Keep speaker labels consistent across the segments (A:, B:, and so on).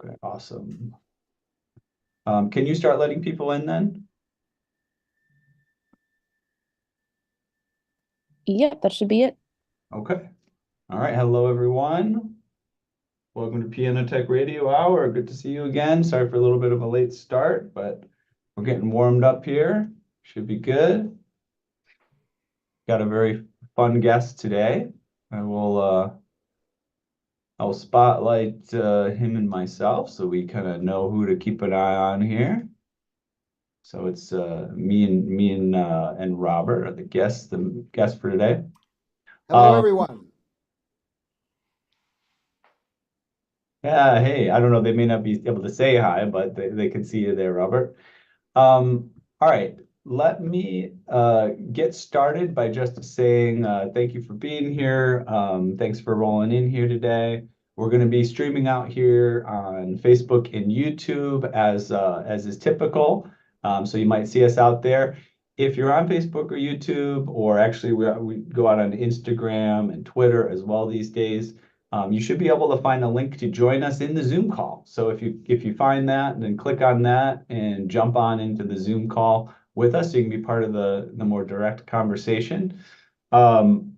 A: Okay, awesome. Can you start letting people in then?
B: Yep, that should be it.
A: Okay. All right. Hello, everyone. Welcome to Piano Tech Radio Hour. Good to see you again. Sorry for a little bit of a late start, but we're getting warmed up here. Should be good. Got a very fun guest today. I will uh, I'll spotlight him and myself so we kind of know who to keep an eye on here. So it's me and Robert are the guest for today.
C: Hello,
A: Um,
C: everyone.
A: yeah, hey, I don't know, they may not be able to say hi, but they can see you there, Robert. All right, let me get started by just saying thank you for being here. Thanks for rolling in here today. We're going to be streaming out here on Facebook and YouTube as is typical. So you might see us out there. If you're on Facebook or YouTube, or actually we go out on Instagram and Twitter as well these days, you should be able to find a link to join us in the Zoom call. So if you find that, then click on that and jump on into the Zoom call with us. So you can be part of the more direct conversation. Um,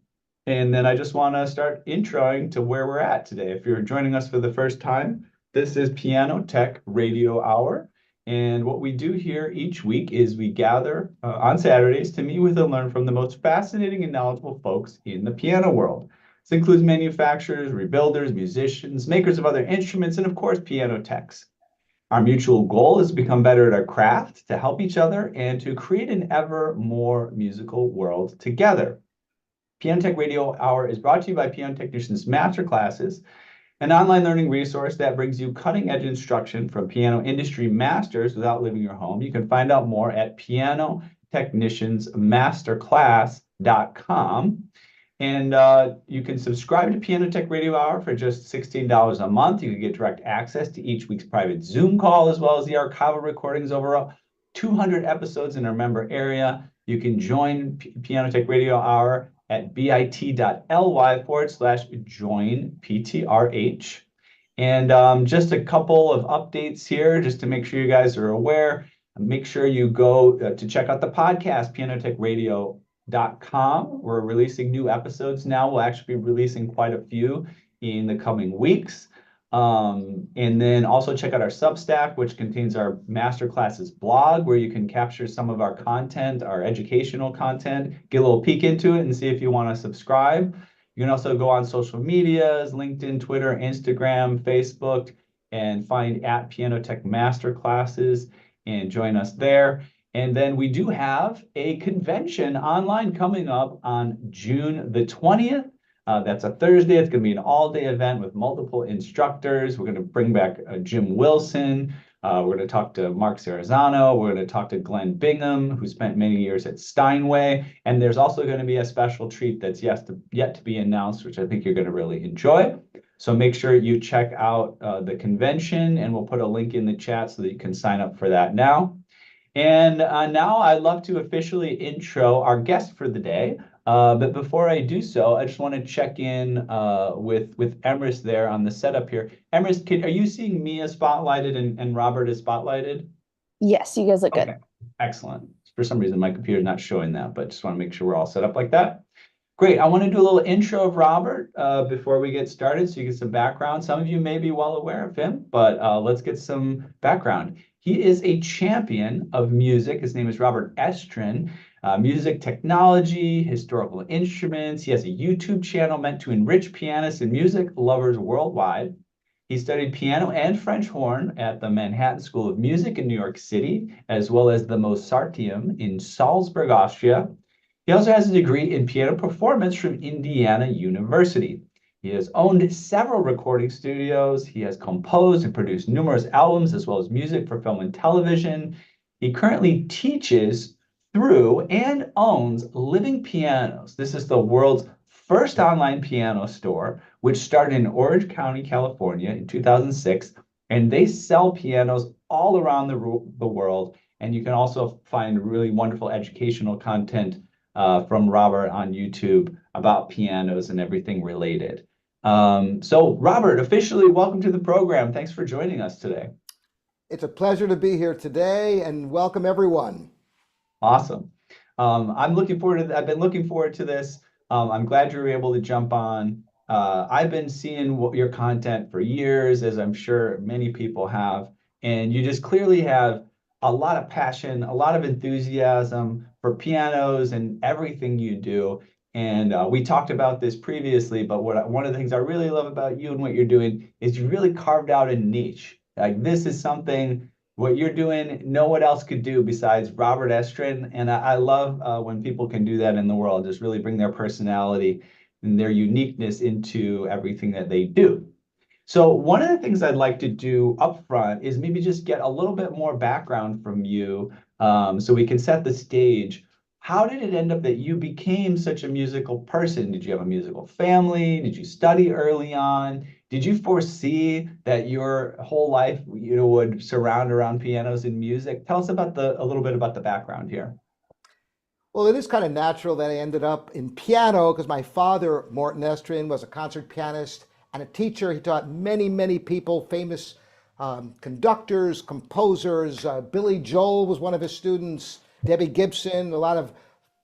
A: and then I just want to start introing to where we're at today. If you're joining us for the first time, this is Piano Tech Radio Hour. And what we do here each week is we gather on Saturdays to meet with and learn from the most fascinating and knowledgeable folks in the piano world. This includes manufacturers, rebuilders, musicians, makers of other instruments, and of course, piano techs. Our mutual goal is to become better at our craft, to help each other, and to create an ever more musical world together. Piano Tech Radio Hour is brought to you by Piano Technicians Masterclasses, an online learning resource that brings you cutting-edge instruction from piano industry masters without leaving your home. You can find out more at pianotechniciansmasterclass.com. And you can subscribe to Piano Tech Radio Hour for just $16 a month. You can get direct access to each week's private Zoom call, as well as the archival recordings over 200 episodes in our member area. You can join Piano Tech Radio Hour at bit.ly/join PTRH. And just a couple of updates here, just to make sure you guys are aware. Make sure you go to check out the podcast, pianotechradio.com. We're releasing new episodes now. We'll actually be releasing quite a few in the coming weeks. And then also check out our Substack, which contains our Masterclasses blog, where you can capture some of our content, our educational content, get a little peek into it and see if you want to subscribe. You can also go on social medias, LinkedIn, Twitter, Instagram, Facebook, and find at Piano Tech Masterclasses and join us there. And then we do have a convention online coming up on June the 20th. That's a Thursday. It's going to be an all-day event with multiple instructors. We're going to bring back Jim Wilson. We're going to talk to Mark Sarazano. We're going to talk to Glenn Bingham, who spent many years at Steinway. And there's also going to be a special treat that's yet to be announced, which I think you're going to really enjoy. So make sure you check out the convention, and we'll put a link in the chat so that you can sign up for that now. And now I'd love to officially intro our guest for the day. But before I do so, I just want to check in with Emrys there on the setup here. Emrys, are you seeing me as spotlighted and Robert as spotlighted?
B: Yes, you guys look good.
A: Okay, excellent. For some reason, my computer's not showing that, but just want to make sure we're all set up like that. Great. I want to do a little intro of Robert before we get started so you get some background. Some of you may be well aware of him, but let's get some background. He is a champion of music. His name is Robert Estrin. Music technology, historical instruments. He has a YouTube channel meant to enrich pianists and music lovers worldwide. He studied piano and French horn at the Manhattan School of Music in New York City, as well as the Mozarteum in Salzburg, Austria. He also has a degree in piano performance from Indiana University. He has owned several recording studios. He has composed and produced numerous albums, as well as music for film and television. He currently teaches through and owns Living Pianos. This is the world's first online piano store, which started in Orange County, California in 2006. And they sell pianos all around the world. And you can also find really wonderful educational content from Robert on YouTube about pianos and everything related. So Robert, officially welcome to the program. Thanks for joining us today.
C: It's a pleasure to be here today and welcome everyone.
A: Awesome. I've been looking forward to this. I'm glad you were able to jump on. I've been seeing your content for years, as I'm sure many people have, and you just clearly have a lot of passion, a lot of enthusiasm for pianos and everything you do. And we talked about this previously, but one of the things I really love about you and what you're doing is you really carved out a niche. Like this is something what you're doing, no one else could do besides Robert Estrin. And I love when people can do that in the world, just really bring their personality and their uniqueness into everything that they do. So one of the things I'd like to do up front is maybe just get a little bit more background from you, so we can set the stage. How did it end up that you became such a musical person? Did you have a musical family? Did you study early on? Did you foresee that your whole life, would surround around pianos and music? Tell us about a little bit about the background here.
C: Well, it is kind of natural that I ended up in piano because my father, Morton Estrin, was a concert pianist and a teacher. He taught many, many people, famous conductors, composers. Billy Joel was one of his students, Debbie Gibson, a lot of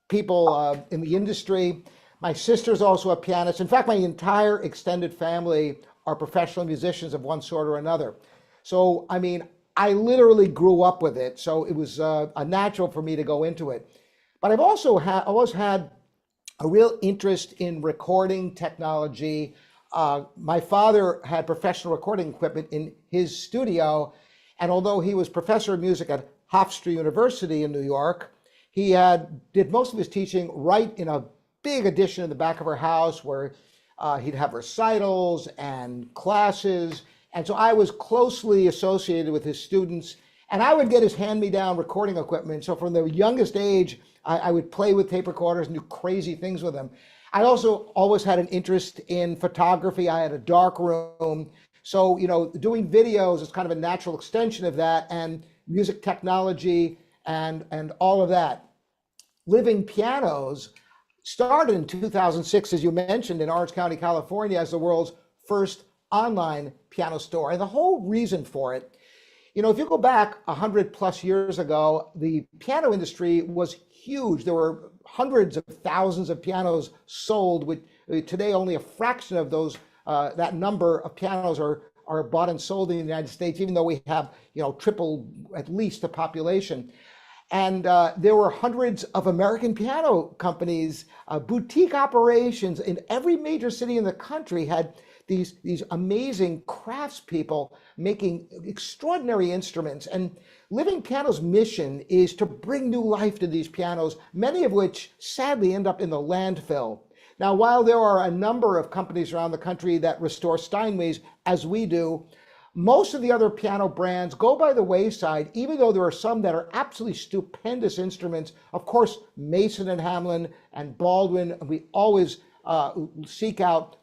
C: people in the industry. My sister's also a pianist. In fact, my entire extended family are professional musicians of one sort or another. So, I mean, I literally grew up with it. So it was a natural for me to go into it. But I've also always had a real interest in recording technology. My father had professional recording equipment in his studio, and although he was professor of music at Hofstra University in New York, he did most of his teaching right in a big addition in the back of our house where he'd have recitals and classes. And so I was closely associated with his students, and I would get his hand-me-down recording equipment. So from the youngest age, I would play with tape recorders and do crazy things with them. I also always had an interest in photography. I had a dark room. So, doing videos is kind of a natural extension of that, and music technology and all of that. Living Pianos started in 2006, as you mentioned, in Orange County, California, as the world's first online piano store. And the whole reason for it, if you go back 100 plus years ago, the piano industry was huge. There were hundreds of thousands of pianos sold, which today only a fraction of those, that number of pianos are bought and sold in the United States, even though we have, triple at least the population. And there were hundreds of American piano companies, boutique operations in every major city in the country had these amazing craftspeople making extraordinary instruments. And Living Piano's mission is to bring new life to these pianos, many of which sadly end up in the landfill. Now, while there are a number of companies around the country that restore Steinways, as we do, most of the other piano brands go by the wayside, even though there are some that are absolutely stupendous instruments. Of course, Mason and Hamlin and Baldwin, we always seek out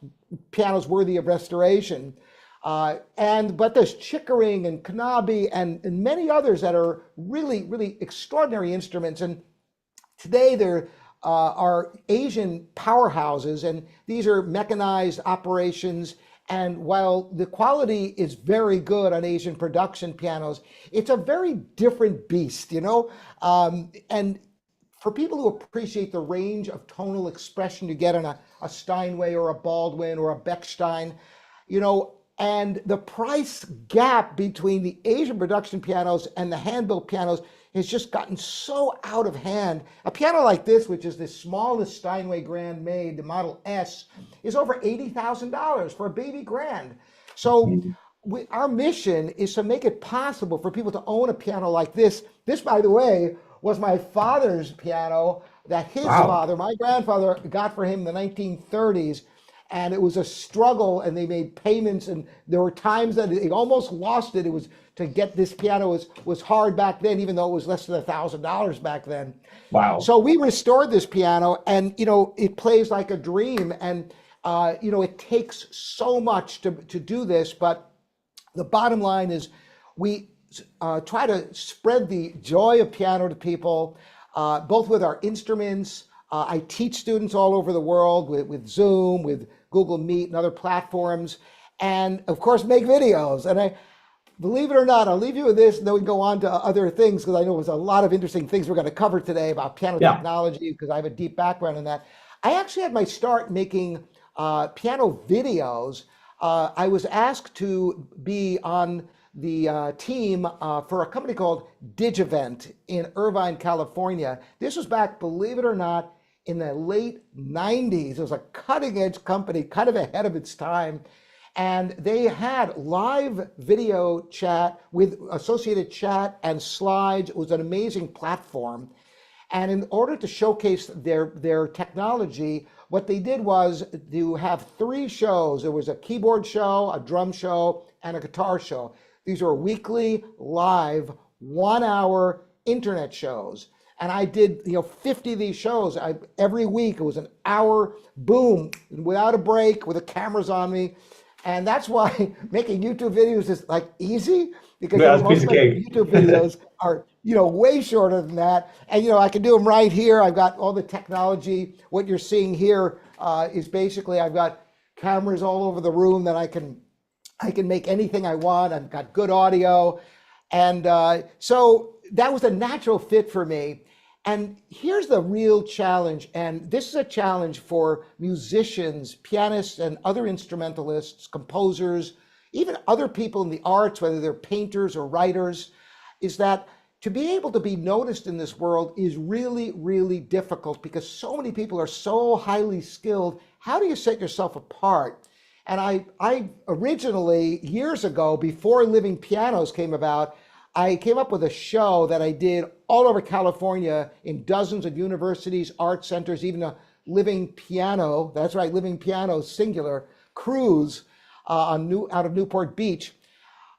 C: pianos worthy of restoration. But there's Chickering and Knabe and many others that are really, really extraordinary instruments. And today there are Asian powerhouses, and these are mechanized operations. And while the quality is very good on Asian production pianos, it's a very different beast, and for people who appreciate the range of tonal expression you get on a Steinway or a Baldwin or a Bechstein, and the price gap between the Asian production pianos and the hand-built pianos has just gotten so out of hand. A piano like this, which is the smallest Steinway Grand made, the Model S, is over $80,000 for a baby grand. So our mission is to make it possible for people to own a piano like this. This, by the way, was my father's piano that his father, my grandfather, got for him in the 1930s. And it was a struggle, and they made payments, and there were times that they almost lost it. It was to get this piano was hard back then, even though it was less than $1,000 back then.
A: Wow.
C: So we restored this piano, and it plays like a dream. And it takes so much to do this, but the bottom line is we try to spread the joy of piano to people, both with our instruments, I teach students all over the world with Zoom, with Google Meet and other platforms, and of course make videos. And I, believe it or not, I'll leave you with this and then we can go on to other things because I know there's a lot of interesting things we're going to cover today about piano
A: Yeah.
C: technology because I have a deep background in that. I actually had my start making piano videos. I was asked to be on the team for a company called Digivent in Irvine, California. This was back, believe it or not, in the late 90s. It was a cutting edge company, kind of ahead of its time. And they had live video chat with associated chat and slides. It was an amazing platform. And in order to showcase their technology, what they did was to have 3 shows. There was a keyboard show, a drum show, and a guitar show. These were weekly, live, 1-hour internet shows. And I did, 50 of these shows. Every week, it was an hour, boom, without a break, with the cameras on me. And that's why making YouTube videos is like easy, because most of my YouTube videos are, way shorter than that. And, I can do them right here. I've got all the technology. What you're seeing here is basically I've got cameras all over the room that I can make anything I want. I've got good audio. And so that was a natural fit for me. And here's the real challenge, and this is a challenge for musicians, pianists, and other instrumentalists, composers, even other people in the arts, whether they're painters or writers, is that to be able to be noticed in this world is really, really difficult because so many people are so highly skilled. How do you set yourself apart? And I originally, years ago, before Living Pianos came about, I came up with a show that I did all over California in dozens of universities, art centers, even a Living Piano, that's right, Living Piano singular, cruise out of Newport Beach,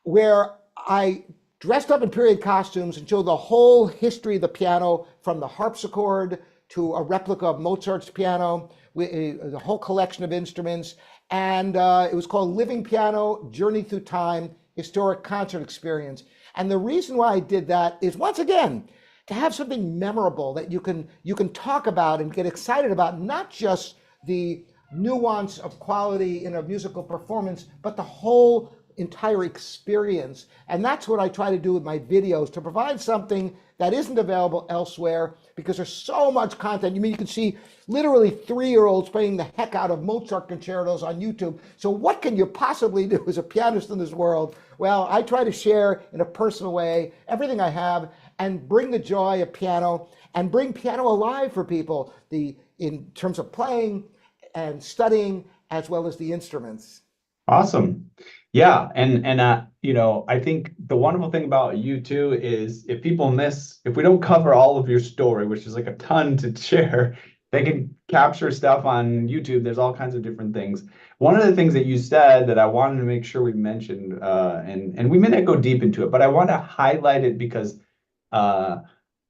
C: where I dressed up in period costumes and showed the whole history of the piano, from the harpsichord to a replica of Mozart's piano, with a whole collection of instruments. And it was called Living Piano, Journey Through Time, Historic Concert Experience. And the reason why I did that is, once again, to have something memorable that you can talk about and get excited about, not just the nuance of quality in a musical performance, but the whole entire experience. And that's what I try to do with my videos, to provide something that isn't available elsewhere, because there's so much content. You can see literally 3-year-olds playing the heck out of Mozart concertos on YouTube. So what can you possibly do as a pianist in this world? Well, I try to share in a personal way everything I have and bring the joy of piano and bring piano alive for people, in terms of playing and studying, as well as the instruments.
A: Awesome. Yeah. And I think the wonderful thing about you too is if we don't cover all of your story, which is like a ton to share, they can capture stuff on YouTube. There's all kinds of different things. One of the things that you said that I wanted to make sure we mentioned, and we may not go deep into it, but I want to highlight it because I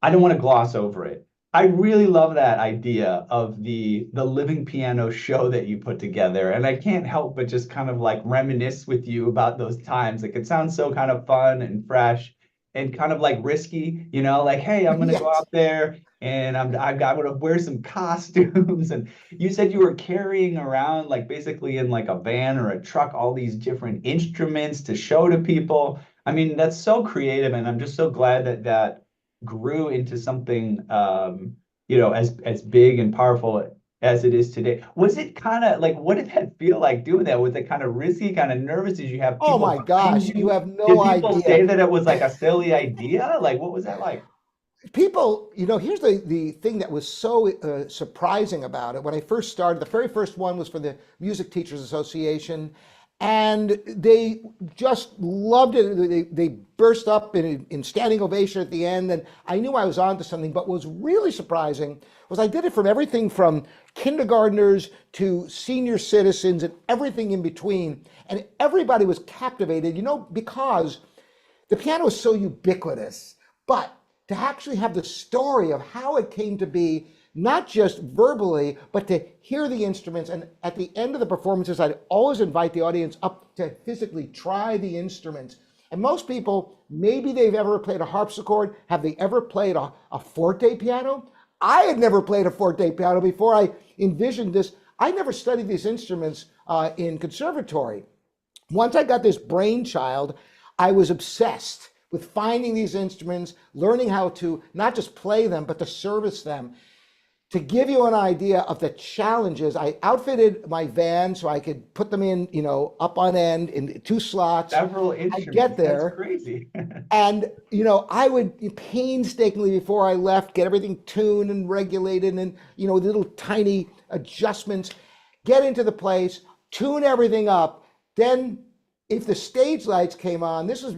A: don't want to gloss over it. I really love that idea of the Living Piano show that you put together. And I can't help but just kind of like reminisce with you about those times. Like, it sounds so kind of fun and fresh and kind of like risky, like, hey, I'm going to go out there and I'm going to wear some costumes. And you said you were carrying around, like, basically in like a van or a truck, all these different instruments to show to people. I mean, that's so creative. And I'm just so glad that grew into something as big and powerful as it is today. Was it kind of like, what did that feel like doing that? Was it kind of risky, kind of nervous? Did you have people
C: Oh my gosh, you have no idea.
A: Did people say that it was like a silly idea? Like, what was that like?
C: People, here's the thing that was so surprising about it. When I first started, the very first one was for the Music Teachers Association, and they just loved it. They burst up in standing ovation at the end, and I knew I was onto something. But what was really surprising was I did it from everything from kindergartners to senior citizens and everything in between, and everybody was captivated, because the piano is so ubiquitous. But to actually have the story of how it came to be, not just verbally, but to hear the instruments. And at the end of the performances, I'd always invite the audience up to physically try the instruments. And most people, maybe they've ever played a harpsichord. Have they ever played a forte piano? I had never played a forte piano before I envisioned this. I never studied these instruments in conservatory. Once I got this brainchild, I was obsessed with finding these instruments, learning how to not just play them, but to service them. To give you an idea of the challenges, I outfitted my van so I could put them in, up on end in 2 slots.
A: Several
C: I
A: instruments.
C: get
A: That's
C: there.
A: crazy.
C: And, I would painstakingly before I left get everything tuned and regulated and, little tiny adjustments, get into the place, tune everything up. Then if the stage lights came on, this was,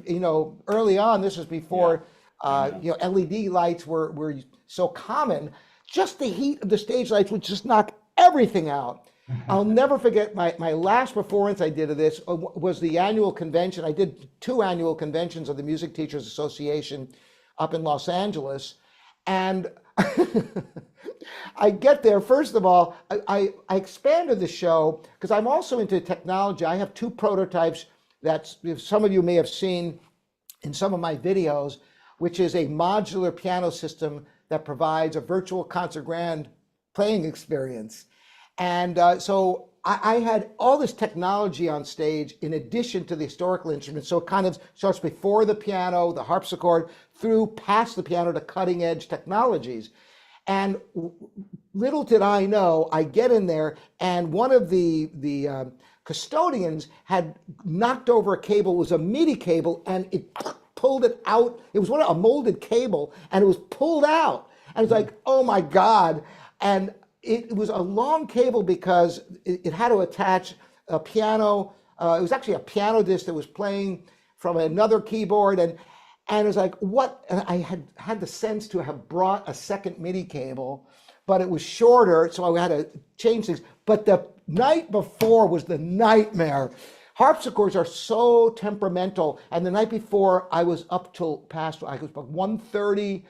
C: early on, this was before, LED lights were so common. Just the heat of the stage lights would just knock everything out. I'll never forget my last performance I did of this was the annual convention. I did 2 annual conventions of the Music Teachers Association up in Los Angeles. And I get there, first of all, I expanded the show because I'm also into technology. I have 2 prototypes that some of you may have seen in some of my videos, which is a modular piano system that provides a virtual concert grand playing experience. And so I had all this technology on stage in addition to the historical instruments. So it kind of starts before the piano, the harpsichord, through past the piano to cutting edge technologies. And little did I know, I get in there and one of the custodians had knocked over a cable. It was a MIDI cable and it pulled it out. It was a molded cable and it was pulled out. And it's like, oh my God. And it was a long cable because it had to attach a piano. It was actually a piano disc that was playing from another keyboard. And it was like, what? And I had the sense to have brought a second MIDI cable, but it was shorter. So I had to change things. But the night before was the nightmare. Harpsichords are so temperamental. And the night before I was up till past, I was about 1:30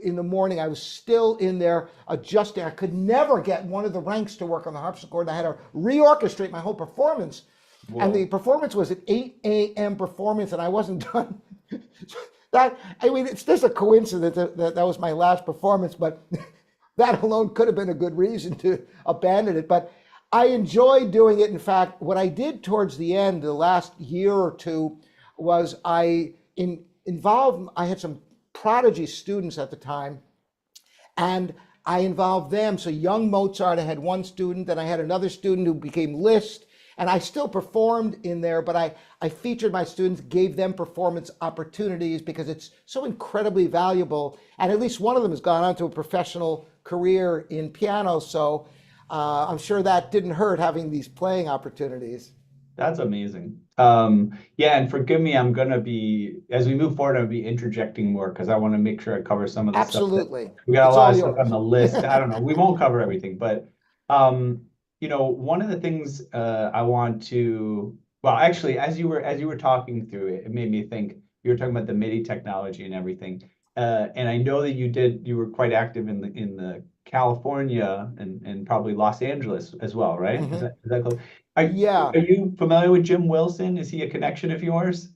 C: in the morning. I was still in there adjusting. I could never get one of the ranks to work on the harpsichord. I had to reorchestrate my whole performance. Whoa. And the performance was an 8 a.m. performance and I wasn't done. It's just a coincidence that was my last performance, but that alone could have been a good reason to abandon it. But I enjoyed doing it. In fact, what I did towards the end, the last year or 2, was I had some prodigy students at the time, and I involved them. So young Mozart, I had 1 student, and I had another student who became Liszt, and I still performed in there, but I featured my students, gave them performance opportunities because it's so incredibly valuable. And at least one of them has gone on to a professional career in piano. So I'm sure that didn't hurt having these playing opportunities.
A: That's amazing. Yeah, and forgive me, I'm going to be, as we move forward, I'll be interjecting more because I want to make sure I cover some of the
C: Absolutely.
A: stuff. We got a lot of stuff on the list. I don't know. We won't cover everything, but one of the things I want to, well, actually, as you were talking through it, it made me think. You were talking about the MIDI technology and everything, and I know that you were quite active in the California and probably Los Angeles as well, right?
C: Mm-hmm.
A: Is that close?
C: Yeah.
A: Are you familiar with Jim Wilson? Is he a connection of yours?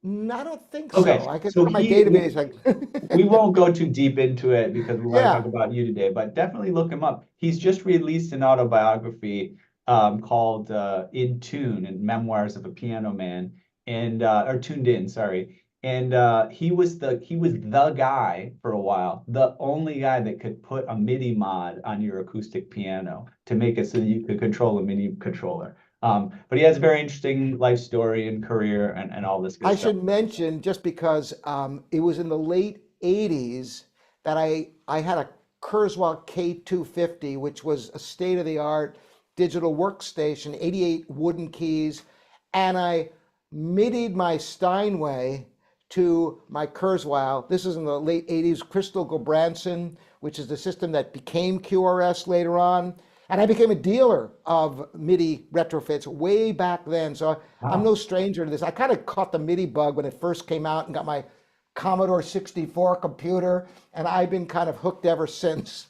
C: I don't think
A: Okay,
C: so. I could
A: so
C: put my database.
A: we won't go too deep into it because we want to
C: Yeah.
A: talk about you today, but definitely look him up. He's just released an autobiography called In Tune and Memoirs of a Piano Man, and or Tuned In, sorry. And he was the guy for a while, the only guy that could put a MIDI mod on your acoustic piano to make it so that you could control a MIDI controller. But he has a very interesting life story and career and all this good
C: I
A: stuff.
C: should mention, just because it was in the late 80s that I had a Kurzweil K250, which was a state-of-the-art digital workstation, 88 wooden keys, and I MIDI'd my Steinway to my Kurzweil. This is in the late 80s, Crystal Gulbranson, which is the system that became QRS later on. And I became a dealer of MIDI retrofits way back then. So I'm no stranger to this. I kind of caught the MIDI bug when it first came out and got my Commodore 64 computer. And I've been kind of hooked ever since.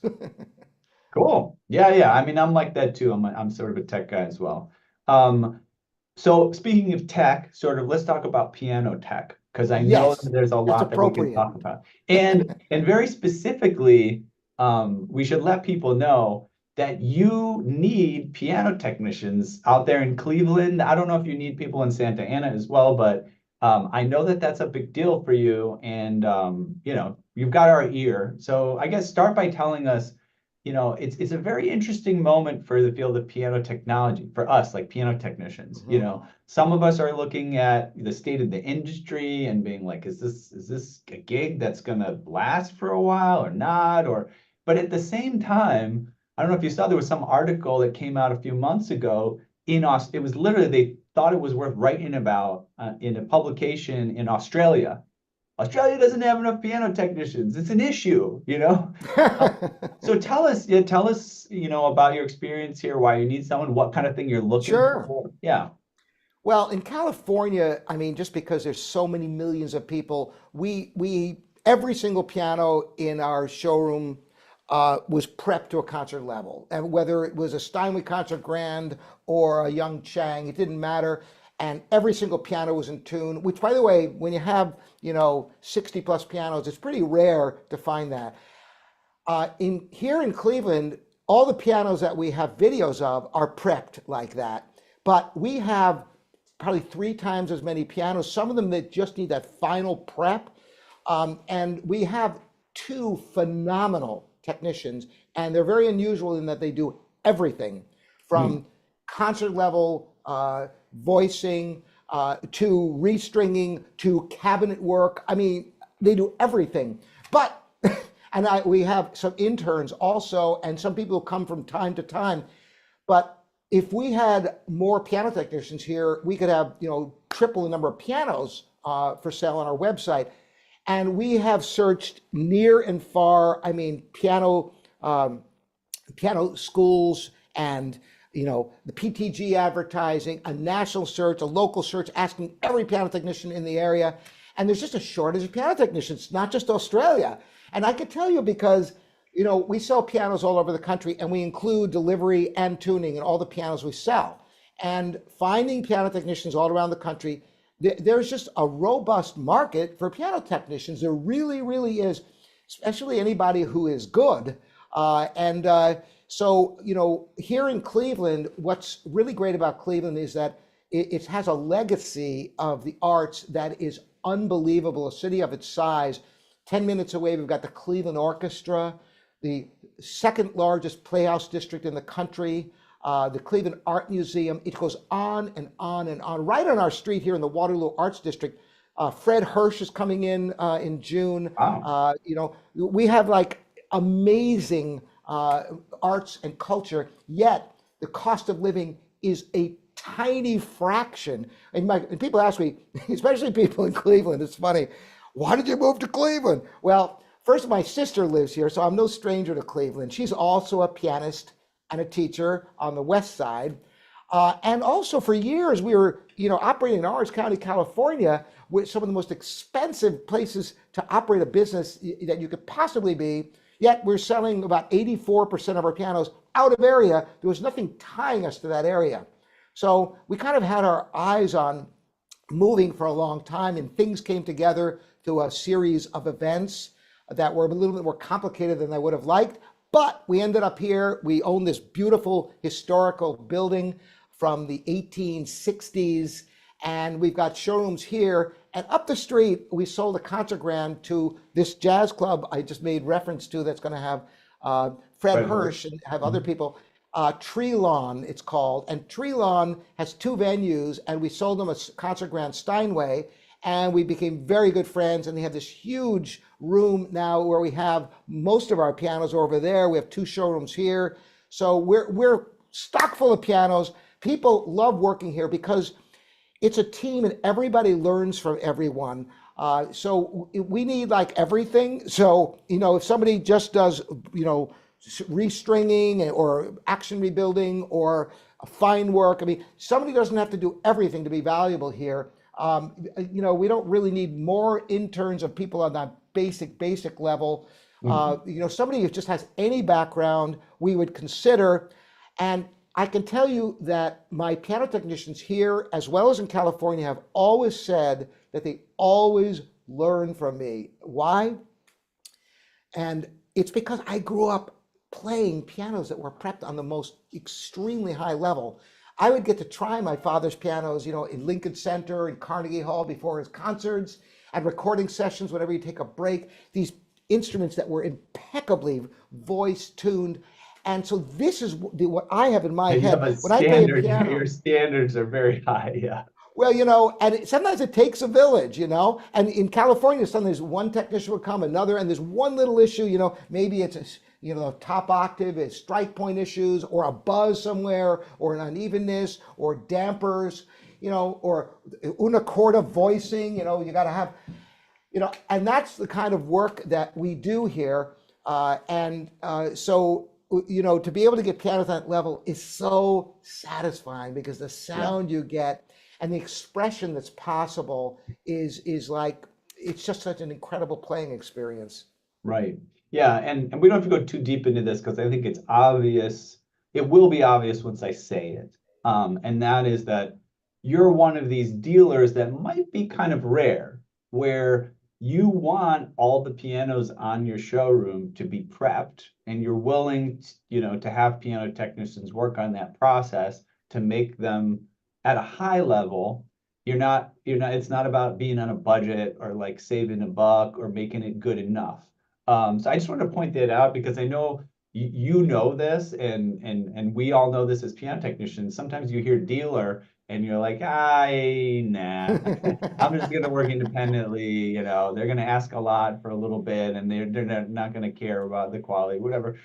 A: Cool. Yeah. I mean, I'm like that too. I'm sort of a tech guy as well. So speaking of tech, let's talk about piano tech, because I know that there's a lot that we can talk about. And very specifically, we should let people know that you need piano technicians out there in Cleveland. I don't know if you need people in Santa Ana as well, but I know that that's a big deal for you, and you've got our ear. So I guess start by telling us, it's a very interesting moment for the field of piano technology for us, like piano technicians. Some of us are looking at the state of the industry and being like, is this a gig that's gonna last for a while or not? But at the same time, I don't know if you saw, there was some article that came out a few months ago it was literally, they thought it was worth writing about in a publication in Australia. Australia doesn't have enough piano technicians. It's an issue. So tell us, about your experience here, why you need someone, what kind of thing you're looking
C: Sure.
A: for. Yeah.
C: Well, in California, I mean, just because there's so many millions of people, we every single piano in our showroom was prepped to a concert level, and whether it was a Steinway concert grand or a Young Chang, it didn't matter. And every single piano was in tune. Which, by the way, when you have 60 plus pianos, it's pretty rare to find that. Here in Cleveland, all the pianos that we have videos of are prepped like that, but we have probably 3 times as many pianos. Some of them that just need that final prep, and we have 2 phenomenal technicians, and they're very unusual in that they do everything from concert level voicing to restringing to cabinet work. I mean, they do everything. But we have some interns also, and some people who come from time to time. But if we had more piano technicians here, we could have triple the number of pianos for sale on our website. And we have searched near and far. I mean, piano schools and the PTG advertising, a national search, a local search, asking every piano technician in the area. And there's just a shortage of piano technicians, not just Australia. And I could tell you because we sell pianos all over the country, and we include delivery and tuning in all the pianos we sell. And finding piano technicians all around the country, there's just a robust market for piano technicians. There really, really is, especially anybody who is good. So here in Cleveland, what's really great about Cleveland is that it has a legacy of the arts that is unbelievable. A city of its size, 10 minutes away, we've got the Cleveland Orchestra, the second largest playhouse district in the country, the Cleveland Art Museum. It goes on and on and on. Right on our street here in the Waterloo Arts District, Fred Hirsch is coming in June.
A: Wow.
C: We have like amazing arts and culture, yet the cost of living is a tiny fraction. And people ask me, especially people in Cleveland, it's funny, why did you move to Cleveland? Well, first, my sister lives here, so I'm no stranger to Cleveland. She's also a pianist and a teacher on the west side. And also for years, we were operating in Orange County, California, with some of the most expensive places to operate a business that you could possibly be. Yet we're selling about 84% of our pianos out of area. There was nothing tying us to that area. So we kind of had our eyes on moving for a long time, and things came together through a series of events that were a little bit more complicated than I would have liked. But we ended up here. We own this beautiful historical building from the 1860s, and we've got showrooms here. And up the street, we sold a concert grand to this jazz club I just made reference to that's going to have Fred Hirsch and have other people. Tree Lawn, it's called. And Tree Lawn has 2 venues, and we sold them a concert grand Steinway, and we became very good friends. And they have this huge room now where we have most of our pianos over there. We have 2 showrooms here. So we're stock full of pianos. People love working here because it's a team and everybody learns from everyone. So we need like everything. So, if somebody just does, restringing or action rebuilding or fine work, I mean, somebody doesn't have to do everything to be valuable here. We don't really need more interns of people on that basic level. Somebody who just has any background we would consider. And I can tell you that my piano technicians here, as well as in California, have always said that they always learn from me. Why? And it's because I grew up playing pianos that were prepped on the most extremely high level. I would get to try my father's pianos, in Lincoln Center and Carnegie Hall before his concerts and recording sessions whenever you take a break. These instruments that were impeccably voice tuned. And so this is what I have in my
A: You have
C: head
A: a
C: when I play a
A: standard,
C: piano.
A: your standards are very high, yeah.
C: Well, and sometimes it takes a village, and in California, sometimes one technician will come, another, and there's one little issue, maybe it's a top octave, it's strike point issues, or a buzz somewhere, or an unevenness, or dampers, or una corda voicing, you got to have, and that's the kind of work that we do here. So, to be able to get pianos at that level is so satisfying because the sound you get and the expression that's possible is like, it's just such an incredible playing experience.
A: Right. Yeah, and we don't have to go too deep into this because I think it's obvious. It will be obvious once I say it. And that is that you're one of these dealers that might be kind of rare, where you want all the pianos on your showroom to be prepped, and you're willing, to have piano technicians work on that process to make them at a high level. It's not about being on a budget or like saving a buck or making it good enough. So I just want to point that out because I know you know this, and we all know this as piano technicians. Sometimes you hear dealer and you're like, nah, I'm just gonna work independently. They're gonna ask a lot for a little bit, and they're not gonna care about the quality, whatever.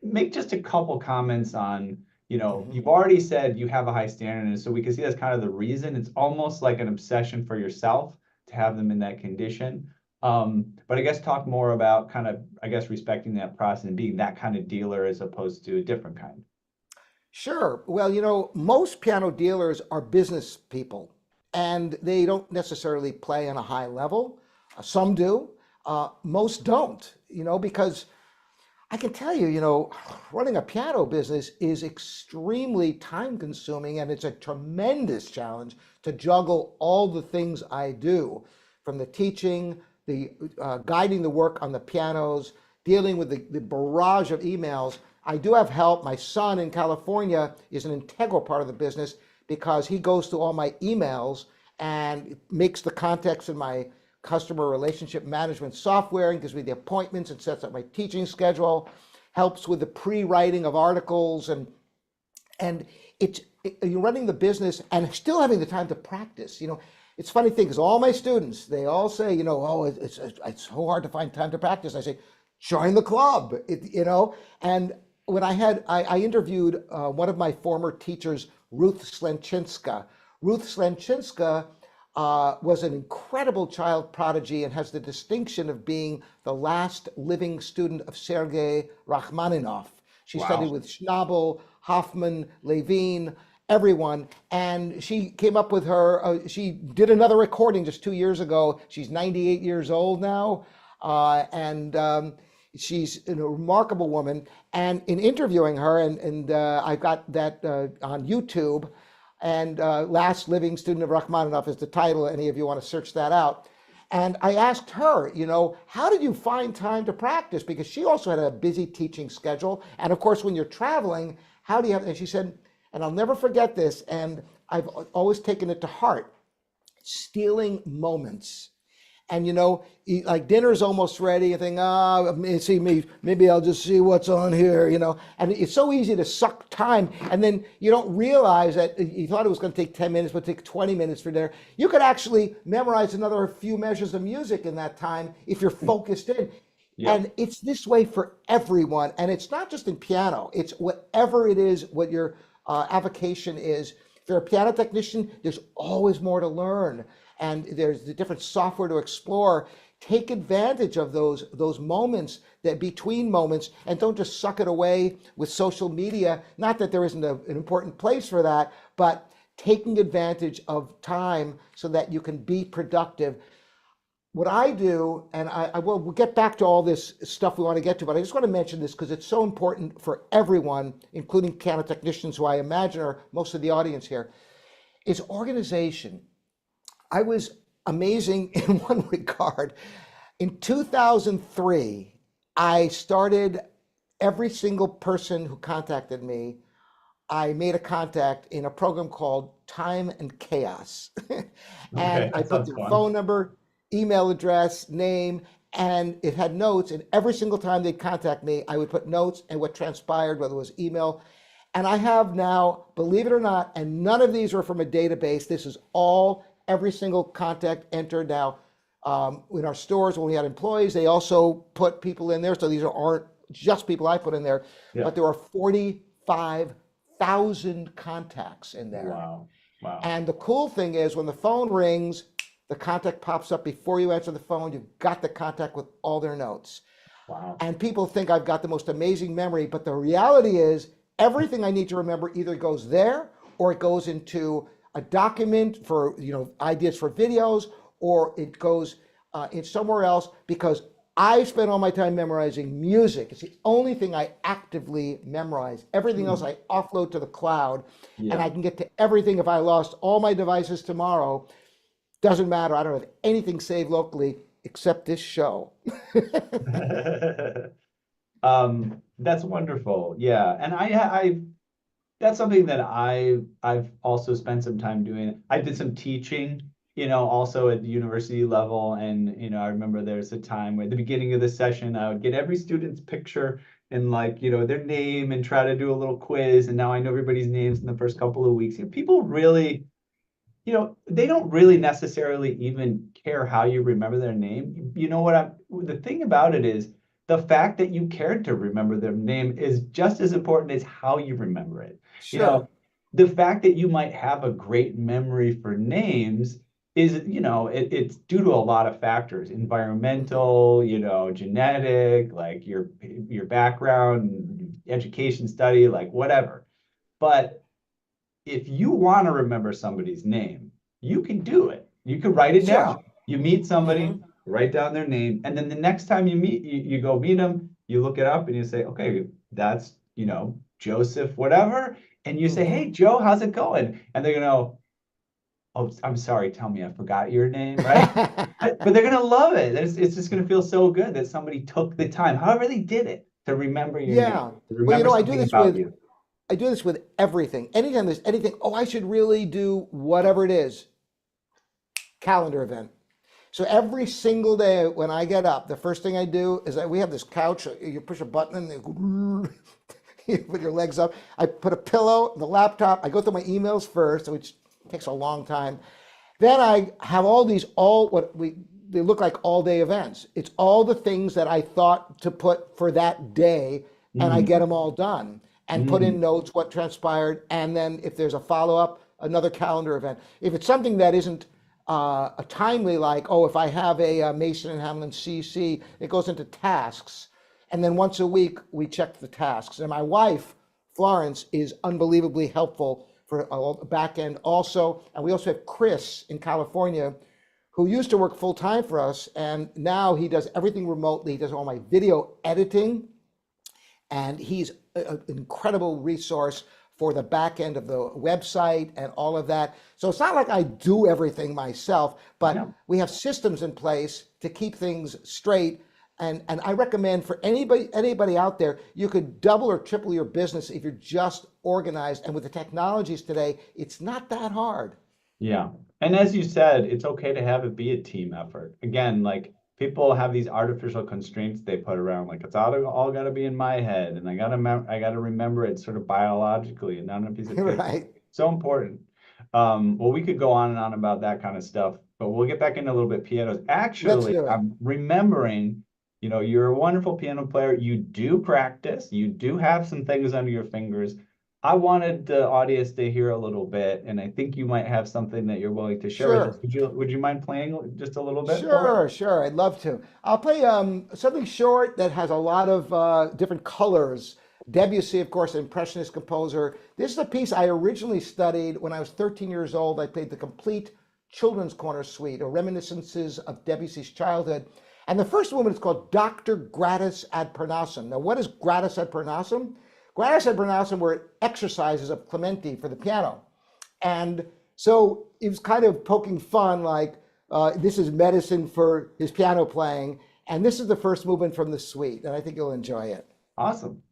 A: Make just a couple comments on, you've already said you have a high standard, and so we can see that's kind of the reason. It's almost like an obsession for yourself to have them in that condition. But I guess talk more about kind of, I guess, respecting that process and being that kind of dealer as opposed to a different kind.
C: Sure. Well, most piano dealers are business people and they don't necessarily play on a high level. Some do, most don't, because I can tell you, running a piano business is extremely time consuming and it's a tremendous challenge to juggle all the things I do, from the teaching, the guiding the work on the pianos, dealing with the barrage of emails. I do have help. My son in California is an integral part of the business because he goes through all my emails and makes the contacts in my customer relationship management software and gives me the appointments and sets up my teaching schedule, helps with the pre-writing of articles, and you're running the business and still having the time to practice. It's a funny thing because all my students, they all say, oh, it's so hard to find time to practice. I say, join the club, and when I interviewed one of my former teachers, Ruth Slenchinska. Ruth Slenchinska was an incredible child prodigy and has the distinction of being the last living student of Sergei Rachmaninoff. She studied with Schnabel, Hoffman, Levine, everyone, and she came up with she did another recording just 2 years ago. She's 98 years old now, and she's a remarkable woman. And in interviewing her, and I got that on YouTube, and Last Living Student of Rachmaninoff is the title, any of you want to search that out. And I asked her, how did you find time to practice? Because she also had a busy teaching schedule. And of course, when you're traveling, how do you have, and she said, and I'll never forget this, and I've always taken it to heart, stealing moments. And like dinner's almost ready, you think, see me, maybe I'll just see what's on here, and it's so easy to suck time. And then you don't realize that you thought it was going to take 10 minutes, but take 20 minutes for dinner. You could actually memorize another few measures of music in that time if you're focused in. Yeah. And it's this way for everyone. And it's not just in piano, it's whatever it is, what your avocation is. If you're a piano technician, there's always more to learn. And there's the different software to explore. Take advantage of those moments, that between moments, and don't just suck it away with social media. Not that there isn't an important place for that, but taking advantage of time so that you can be productive. What I do, and we'll get back to all this stuff we want to get to, but I just want to mention this because it's so important for everyone, including piano technicians, who I imagine are most of the audience here, is organization. I was amazing in one regard. In 2003, I started every single person who contacted me, I made a contact in a program called Time and Chaos. And
A: Okay,
C: I
A: that
C: put
A: sounds
C: their
A: fun.
C: phone number, email address, name, and it had notes. And every single time they'd contact me, I would put notes and what transpired, whether it was email. And I have now, believe it or not, and none of these were from a database. This is all, every single contact entered now. In our stores, when we had employees, they also put people in there. So these aren't just people I put in there,
A: Yeah.
C: but there are 45,000 contacts in there.
A: Wow. Wow.
C: And the cool thing is when the phone rings, the contact pops up before you answer the phone. You've got the contact with all their notes.
A: Wow.
C: And people think I've got the most amazing memory, but the reality is everything I need to remember either goes there or it goes into a document for ideas for videos, or it goes in somewhere else, because I spend all my time memorizing music. It's the only thing I actively memorize. Everything else I offload to the cloud, and
A: Yeah.
C: I can get to everything. If I lost all my devices tomorrow, doesn't matter. I don't have anything saved locally except this show.
A: That's wonderful. Yeah. And that's something that I've also spent some time doing. I did some teaching, also at the university level. And, I remember there's a time where at the beginning of the session, I would get every student's picture and their name and try to do a little quiz. And now I know everybody's names in the first couple of weeks. People really, they don't really necessarily even care how you remember their name. The thing about it is the fact that you cared to remember their name is just as important as how you remember it. You
C: Sure.
A: know, the fact that you might have a great memory for names is, it's due to a lot of factors,
C: Mhm.
A: environmental, genetic, like your background, education, study, like whatever. But if you want to remember somebody's name, you can do it. You can write it
C: Sure.
A: down. You meet somebody,
C: Hmm.
A: write down their name, and then the next time you go meet them, you look it up and you say, okay, that's, Joseph, whatever. And you say,
C: Hmm.
A: hey, Joe, how's it going? And they're going to, oh, I'm sorry, tell me I forgot your name, right? But they're going to love it. It's just going to feel so good that somebody took the time, however they did it, to remember your name,
C: Yeah.
A: to
C: Well,
A: remember something about you.
C: I do this with everything. Anytime there's anything, oh, I should really do whatever it is, calendar event. So every single day when I get up, the first thing I do is we have this couch. You push a button and you put your legs up. I put a pillow, the laptop. I go through my emails first, which takes a long time. Then I have all these they look like all day events. It's all the things that I thought to put for that day, and I get
A: Mm,
C: them all done and put in
A: mm,
C: notes what transpired. And then if there's a follow up, another calendar event. If it's something that isn't a timely, like, oh, if I have a Mason and Hamlin CC, it goes into tasks. And then once a week, we check the tasks. And my wife, Florence, is unbelievably helpful for a back end also. And we also have Chris in California, who used to work full time for us. And now he does everything remotely. He does all my video editing, and he's an incredible resource for the back end of the website and all of that. So it's not like I do everything myself, but
A: yeah.
C: we have systems in place to keep things straight. And I recommend for anybody out there, you could double or triple your business if you're just organized. And with the technologies today, it's not that hard.
A: Yeah. And as you said, it's okay to have it be a team effort. Again, like people have these artificial constraints they put around, like it's all got to be in my head, and I gotta remember it sort of biologically and not on a piece of paper.
C: Right.
A: So important. Well, we could go on and on about that kind of stuff, but we'll get back into a little bit pianos.
C: Let's
A: Actually,
C: do it.
A: I'm remembering, you're a wonderful piano player. You do practice. You do have some things under your fingers. I wanted the audience to hear a little bit, and I think you might have something that you're willing to share with us.
C: Sure.
A: Would you mind playing just a little bit for us?
C: Sure, sure. I'd love to. I'll play something short that has a lot of different colors. Debussy, of course, impressionist composer. This is a piece I originally studied when I was 13 years old. I played the complete Children's Corner Suite, or reminiscences of Debussy's childhood. And the first movement is called Doctor Gratis ad Parnassum. Now, what is Gratis ad Parnassum? Gratis ad Parnassum were exercises of Clementi for the piano. And so he was kind of poking fun, like this is medicine for his piano playing. And this is the first movement from the suite, and I think you'll enjoy it.
A: Awesome.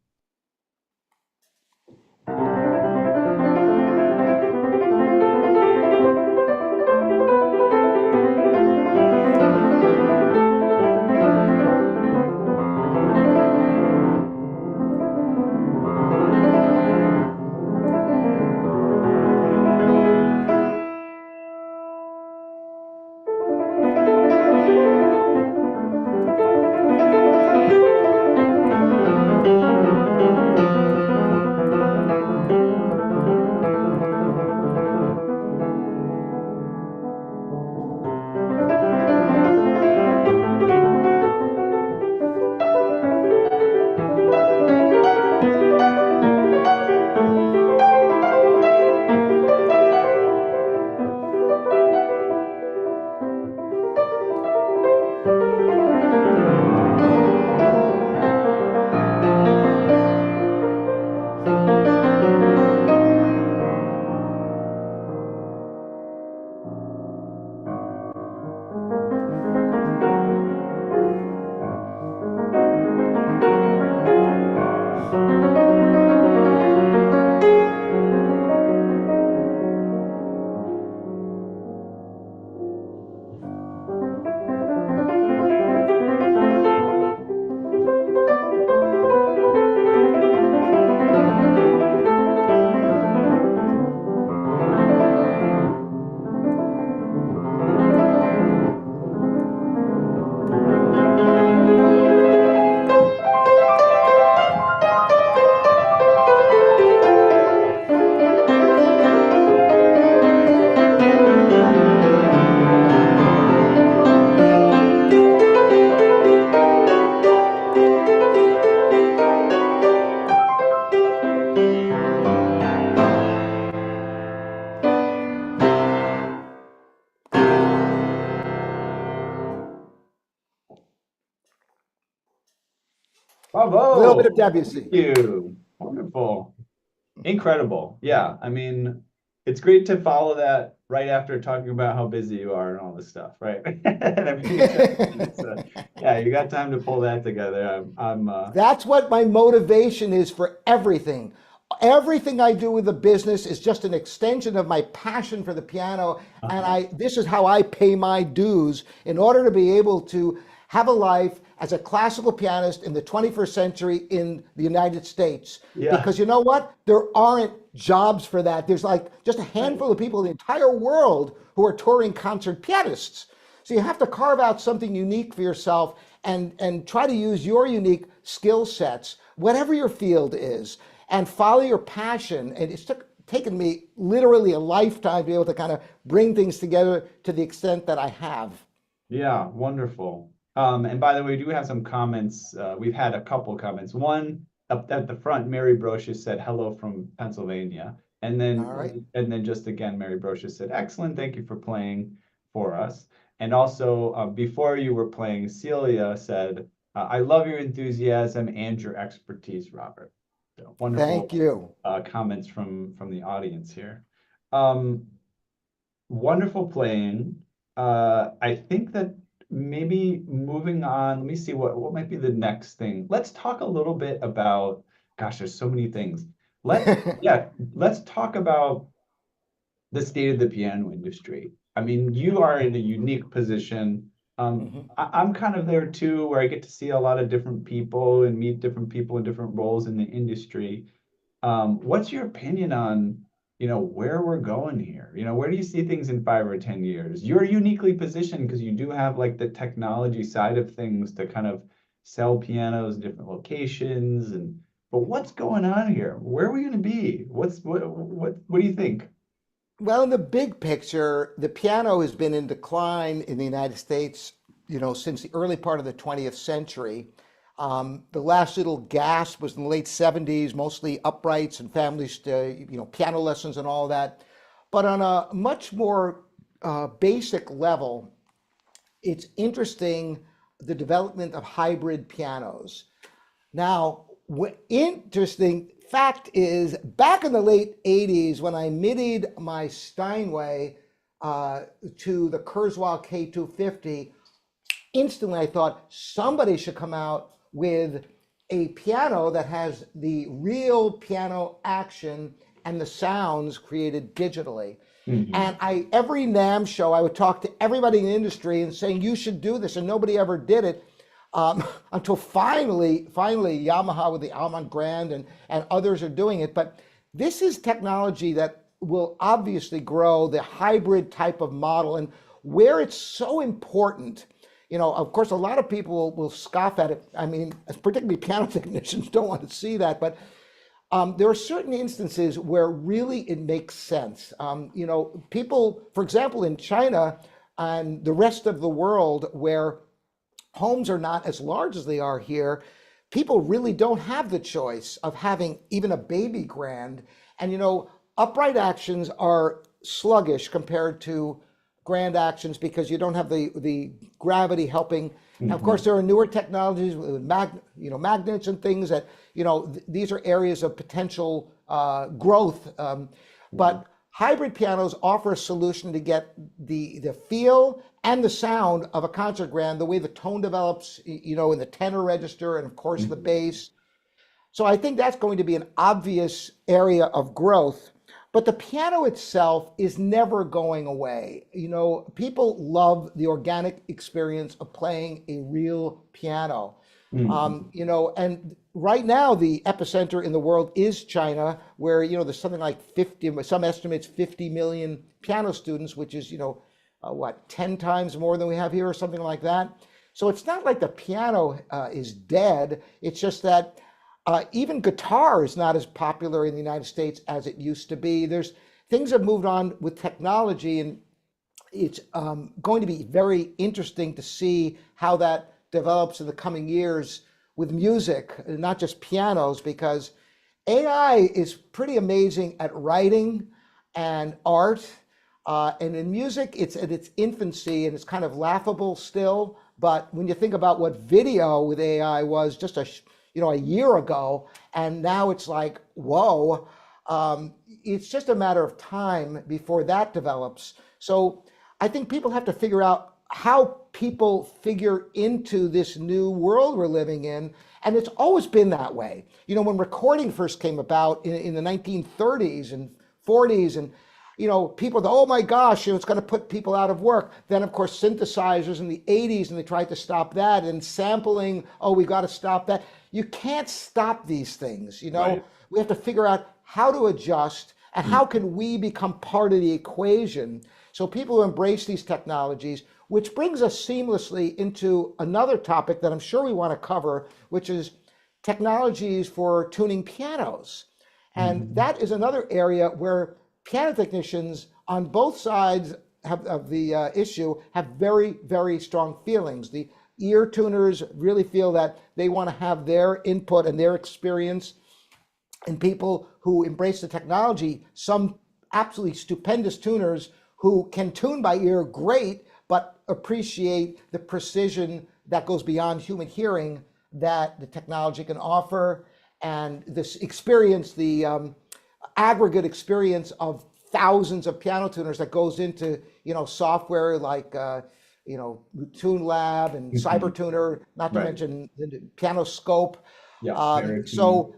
C: A little bit of
A: Bravo.
C: Debussy.
A: Thank you. Wonderful. Incredible. Yeah. I mean, it's great to follow that right after talking about how busy you are and all this stuff, right? And everything yeah, you got time to pull that together.
C: That's what my motivation is for everything. Everything I do with the business is just an extension of my passion for the piano, and this is how I pay my dues in order to be able to have a life as a classical pianist in the 21st century in the United States.
A: Yeah.
C: Because you know what? There aren't jobs for that. There's like just a handful of people in the entire world who are touring concert pianists. So you have to carve out something unique for yourself and try to use your unique skill sets, whatever your field is, and follow your passion. And it's taken me literally a lifetime to be able to kind of bring things together to the extent that I have.
A: Yeah, wonderful. And by the way, we do have some comments. We've had a couple comments. One up at the front, Mary Brocious said hello from Pennsylvania. And then,
C: All right.
A: just again, Mary Brocious said, excellent, thank you for playing for us. And also, before you were playing, Celia said, I love your enthusiasm and your expertise, Robert. So wonderful.
C: Thank you.
A: Comments from the audience here. Wonderful playing. I think that maybe moving on, let me see what might be the next thing. Let's talk a little bit about, gosh, there's so many things. Let's talk about the state of the piano industry. I mean, you are in a unique position. I'm kind of there too, where I get to see a lot of different people and meet different people in different roles in the industry. What's your opinion on, where we're going here? Where do you see things in 5 or 10 years? You're uniquely positioned because you do have like the technology side of things to kind of sell pianos in different locations. But what's going on here? Where are we going to be? What do you think?
C: Well, in the big picture, the piano has been in decline in the United States, since the early part of the 20th century. The last little gasp was in the late 70s, mostly uprights and families, piano lessons and all that. But on a much more basic level, it's interesting the development of hybrid pianos. Now, interesting fact is, back in the late 80s, when I MIDI'd my Steinway to the Kurzweil K250, instantly I thought somebody should come out with a piano that has the real piano action and the sounds created digitally.
A: Mhm.
C: And every NAMM show, I would talk to everybody in the industry and saying, you should do this. And nobody ever did it until finally Yamaha with the Almond Grand and others are doing it. But this is technology that will obviously grow the hybrid type of model. And where it's so important, of course, a lot of people will scoff at it. I mean, particularly piano technicians don't want to see that. But there are certain instances where really it makes sense. People, for example, in China and the rest of the world, where homes are not as large as they are here, people really don't have the choice of having even a baby grand. And upright actions are sluggish compared to grand actions because you don't have the gravity helping. And of course, there are newer technologies with magnets and things that these are areas of potential growth. But hybrid pianos offer a solution to get the feel and the sound of a concert grand, the way the tone develops, in the tenor register and of course the bass. So I think that's going to be an obvious area of growth. But the piano itself is never going away. People love the organic experience of playing a real piano.
A: Mhm.
C: And right now the epicenter in the world is China, where there's something like 50, some estimates 50 million piano students, which is 10 times more than we have here, or something like that. So it's not like the piano is dead. It's just that even guitar is not as popular in the United States as it used to be. There's things have moved on with technology, and it's going to be very interesting to see how that develops in the coming years with music, not just pianos, because AI is pretty amazing at writing and art. And in music, it's at its infancy and it's kind of laughable still. But when you think about what video with AI was just a year ago, and now it's like, whoa, it's just a matter of time before that develops. So I think people have to figure out how people figure into this new world we're living in. And it's always been that way. When recording first came about in the 1930s and 40s, and people thought, oh my gosh, it's going to put people out of work. Then, of course, synthesizers in the 80s, and they tried to stop that. And sampling, oh, we got to stop that. You can't stop these things.
A: Right.
C: We have to figure out how to adjust and how can we become part of the equation. So people who embrace these technologies, which brings us seamlessly into another topic that I'm sure we want to cover, which is technologies for tuning pianos. And
A: Mhm.
C: that is another area where piano technicians on both sides of the issue have very, very strong feelings. The ear tuners really feel that they want to have their input and their experience. And people who embrace the technology, some absolutely stupendous tuners who can tune by ear great, but appreciate the precision that goes beyond human hearing that the technology can offer. And this experience, the aggregate experience of thousands of piano tuners that goes into software like TuneLab and
A: Mhm.
C: CyberTuner, not to
A: Right.
C: mention the Piano Scope.
A: Yeah. Very tuned.
C: So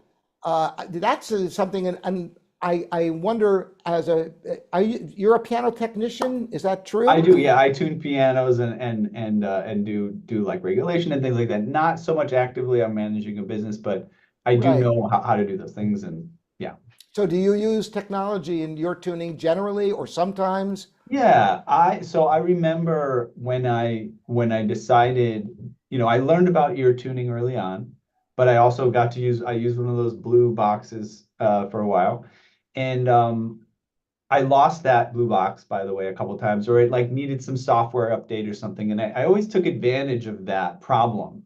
C: that's something, and I wonder, you're a piano technician? Is that
A: I
C: true?
A: do, yeah. I tune pianos and do like regulation and things like that. Not so much actively. I'm managing a business, but I do
C: Right.
A: know how to do those things. And yeah,
C: So do you use technology in your tuning generally, or sometimes?
A: yeah. I remember when I decided, I learned about ear tuning early on, but I also got to use I used one of those blue boxes for a while, and I lost that blue box, by the way, a couple times, or it like needed some software update or something. And I always took advantage of that problem,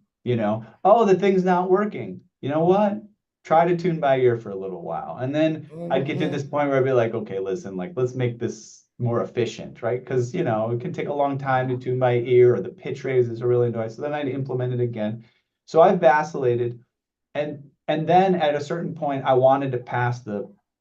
A: oh, the thing's not working. You know what? Try to tune by ear for a little while. And then I'd get to
C: Hmm.
A: this point where I'd be like, okay, listen, like let's make this more efficient, right? Because it can take a long time to tune by ear, or the pitch raises are really annoying. So then I'd implement it again. So I vacillated. And then at a certain point, I wanted to pass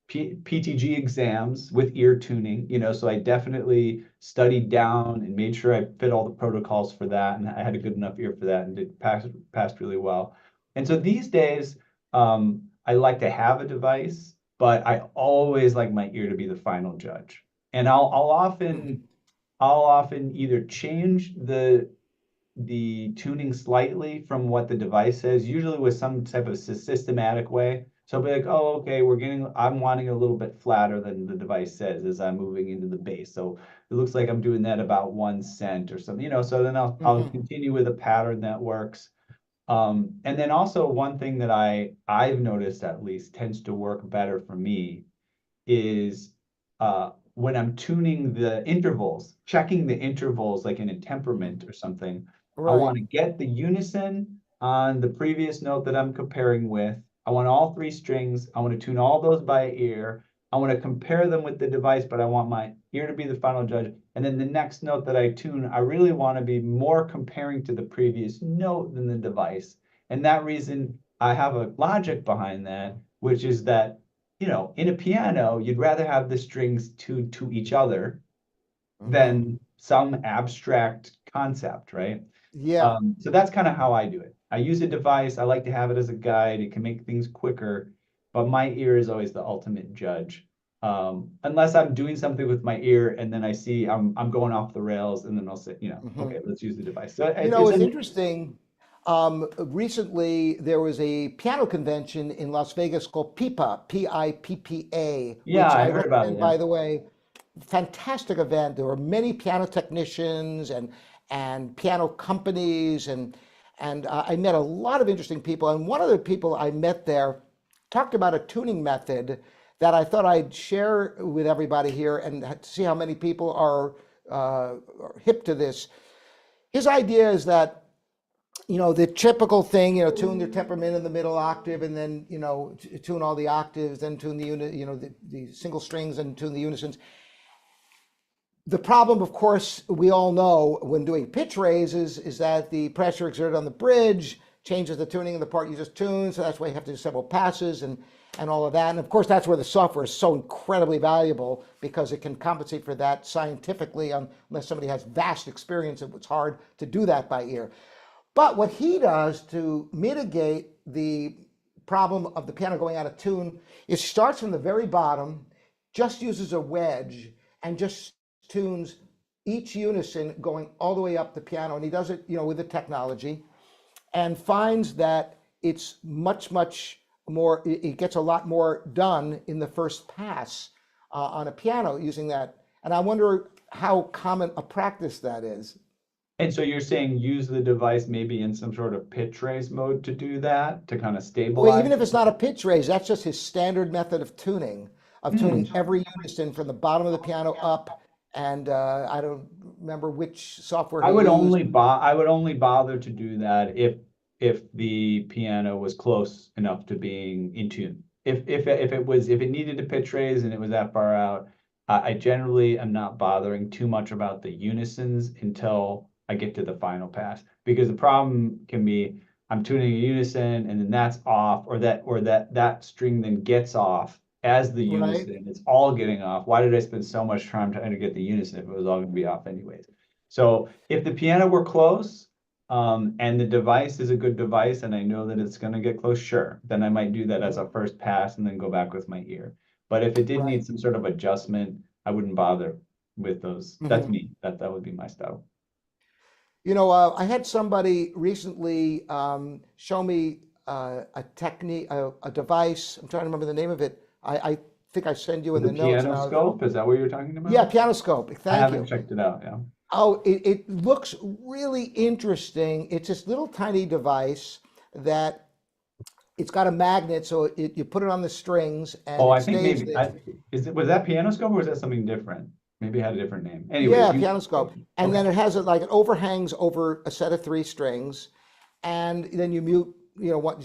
A: PTG exams with ear tuning, so I definitely studied down and made sure I fit all the protocols for that, and I had a good enough ear for that, and did passed really well. And so these days, I like to have a device, but I always like my ear to be the final judge. And I'll often either change the tuning slightly from what the device says, usually with some type of systematic way. So I'll be like, oh, okay, I'm wanting a little bit flatter than the device says as I'm moving into the bass. So it looks like I'm doing that about 1 cent or something, so then I'll continue with a pattern that works. And then also one thing that I've noticed at least tends to work better for me is when I'm tuning the intervals, checking the intervals like in a temperament or something. I
C: Right.
A: want to get the unison on the previous note that I'm comparing with. I want all 3 strings. I want to tune all those by ear. I want to compare them with the device, but I want my ear to be the final judge. And then the next note that I tune, I really want to be more comparing to the previous note than the device. And that reason, I have a logic behind that, which is that in a piano, you'd rather have the strings tuned to each other than some abstract concept, right?
C: Yeah.
A: So that's kind of how I do it. I use a device. I like to have it as a guide. It can make things quicker, but my ear is always the ultimate judge. Unless I'm doing something with my ear and then I see I'm going off the rails, and then I'll say, okay, let's use the device. So
C: It's interesting. Recently, there was a piano convention in Las Vegas called PIPA, Pippa,
A: Yeah,
C: which
A: I
C: I
A: heard about it.
C: recommend, by the way. Fantastic event. There were many piano technicians and piano companies, and I met a lot of interesting people. And one of the people I met there talked about a tuning method that I thought I'd share with everybody here and see how many people are hip to this. His idea is that the typical thing, tune their temperament in the middle octave, and then, tune all the octaves, then tune the unit, the single strings, and tune the unisons. The problem, of course, we all know when doing pitch raises is that the pressure exerted on the bridge changes the tuning of the part you just tuned. So that's why you have to do several passes and all of that. And of course, that's where the software is so incredibly valuable, because it can compensate for that scientifically, unless somebody has vast experience. It's hard to do that by ear. But what he does to mitigate the problem of the piano going out of tune is starts from the very bottom, just uses a wedge, and just tunes each unison going all the way up the piano. And he does it, with the technology, and finds that it's much more, it gets a lot more done in the first pass on a piano using that. And I wonder how common a practice that is.
A: And so you're saying use the device maybe in some sort of pitch raise mode to do that, to kind of stabilize?
C: Well, even if it's not a pitch raise, that's just his standard method of tuning every unison from the bottom of the piano up. And I don't remember which software he
A: I would
C: used.
A: only bother to do that if the piano was close enough to being in tune. If it needed to pitch raise and it was that far out, I generally am not bothering too much about the unisons until I get to the final pass, because the problem can be I'm tuning a unison and then that's off, or that string then gets off as the
C: Right.
A: unison. It's all getting off. Why did I spend so much time trying to get the unison if it was all going to be off anyways? So if the piano were close, and the device is a good device, and I know that it's going to get close, sure, then I might do that as a first pass and then go back with my ear. But if it did need some sort of adjustment, I wouldn't bother with those. That's me. That would be my style.
C: I had somebody recently show me a technique, a device. I'm trying to remember the name of it. I think I send you in
A: The
C: the notes.
A: piano scope, is that what you're talking about?
C: Yeah, pianoscope.
A: I
C: Thank
A: haven't
C: you.
A: checked it out, yeah.
C: Oh, it looks really interesting. It's this little tiny device that it's got a magnet, so you put it on the strings and
A: Oh,
C: it
A: I think
C: stays
A: maybe,
C: there.
A: was that piano scope or was that something different? Maybe it had a different name. Anyways,
C: Yeah, pianoscope. And then
A: okay.
C: it has it overhangs over a set of 3 strings, and then you mute,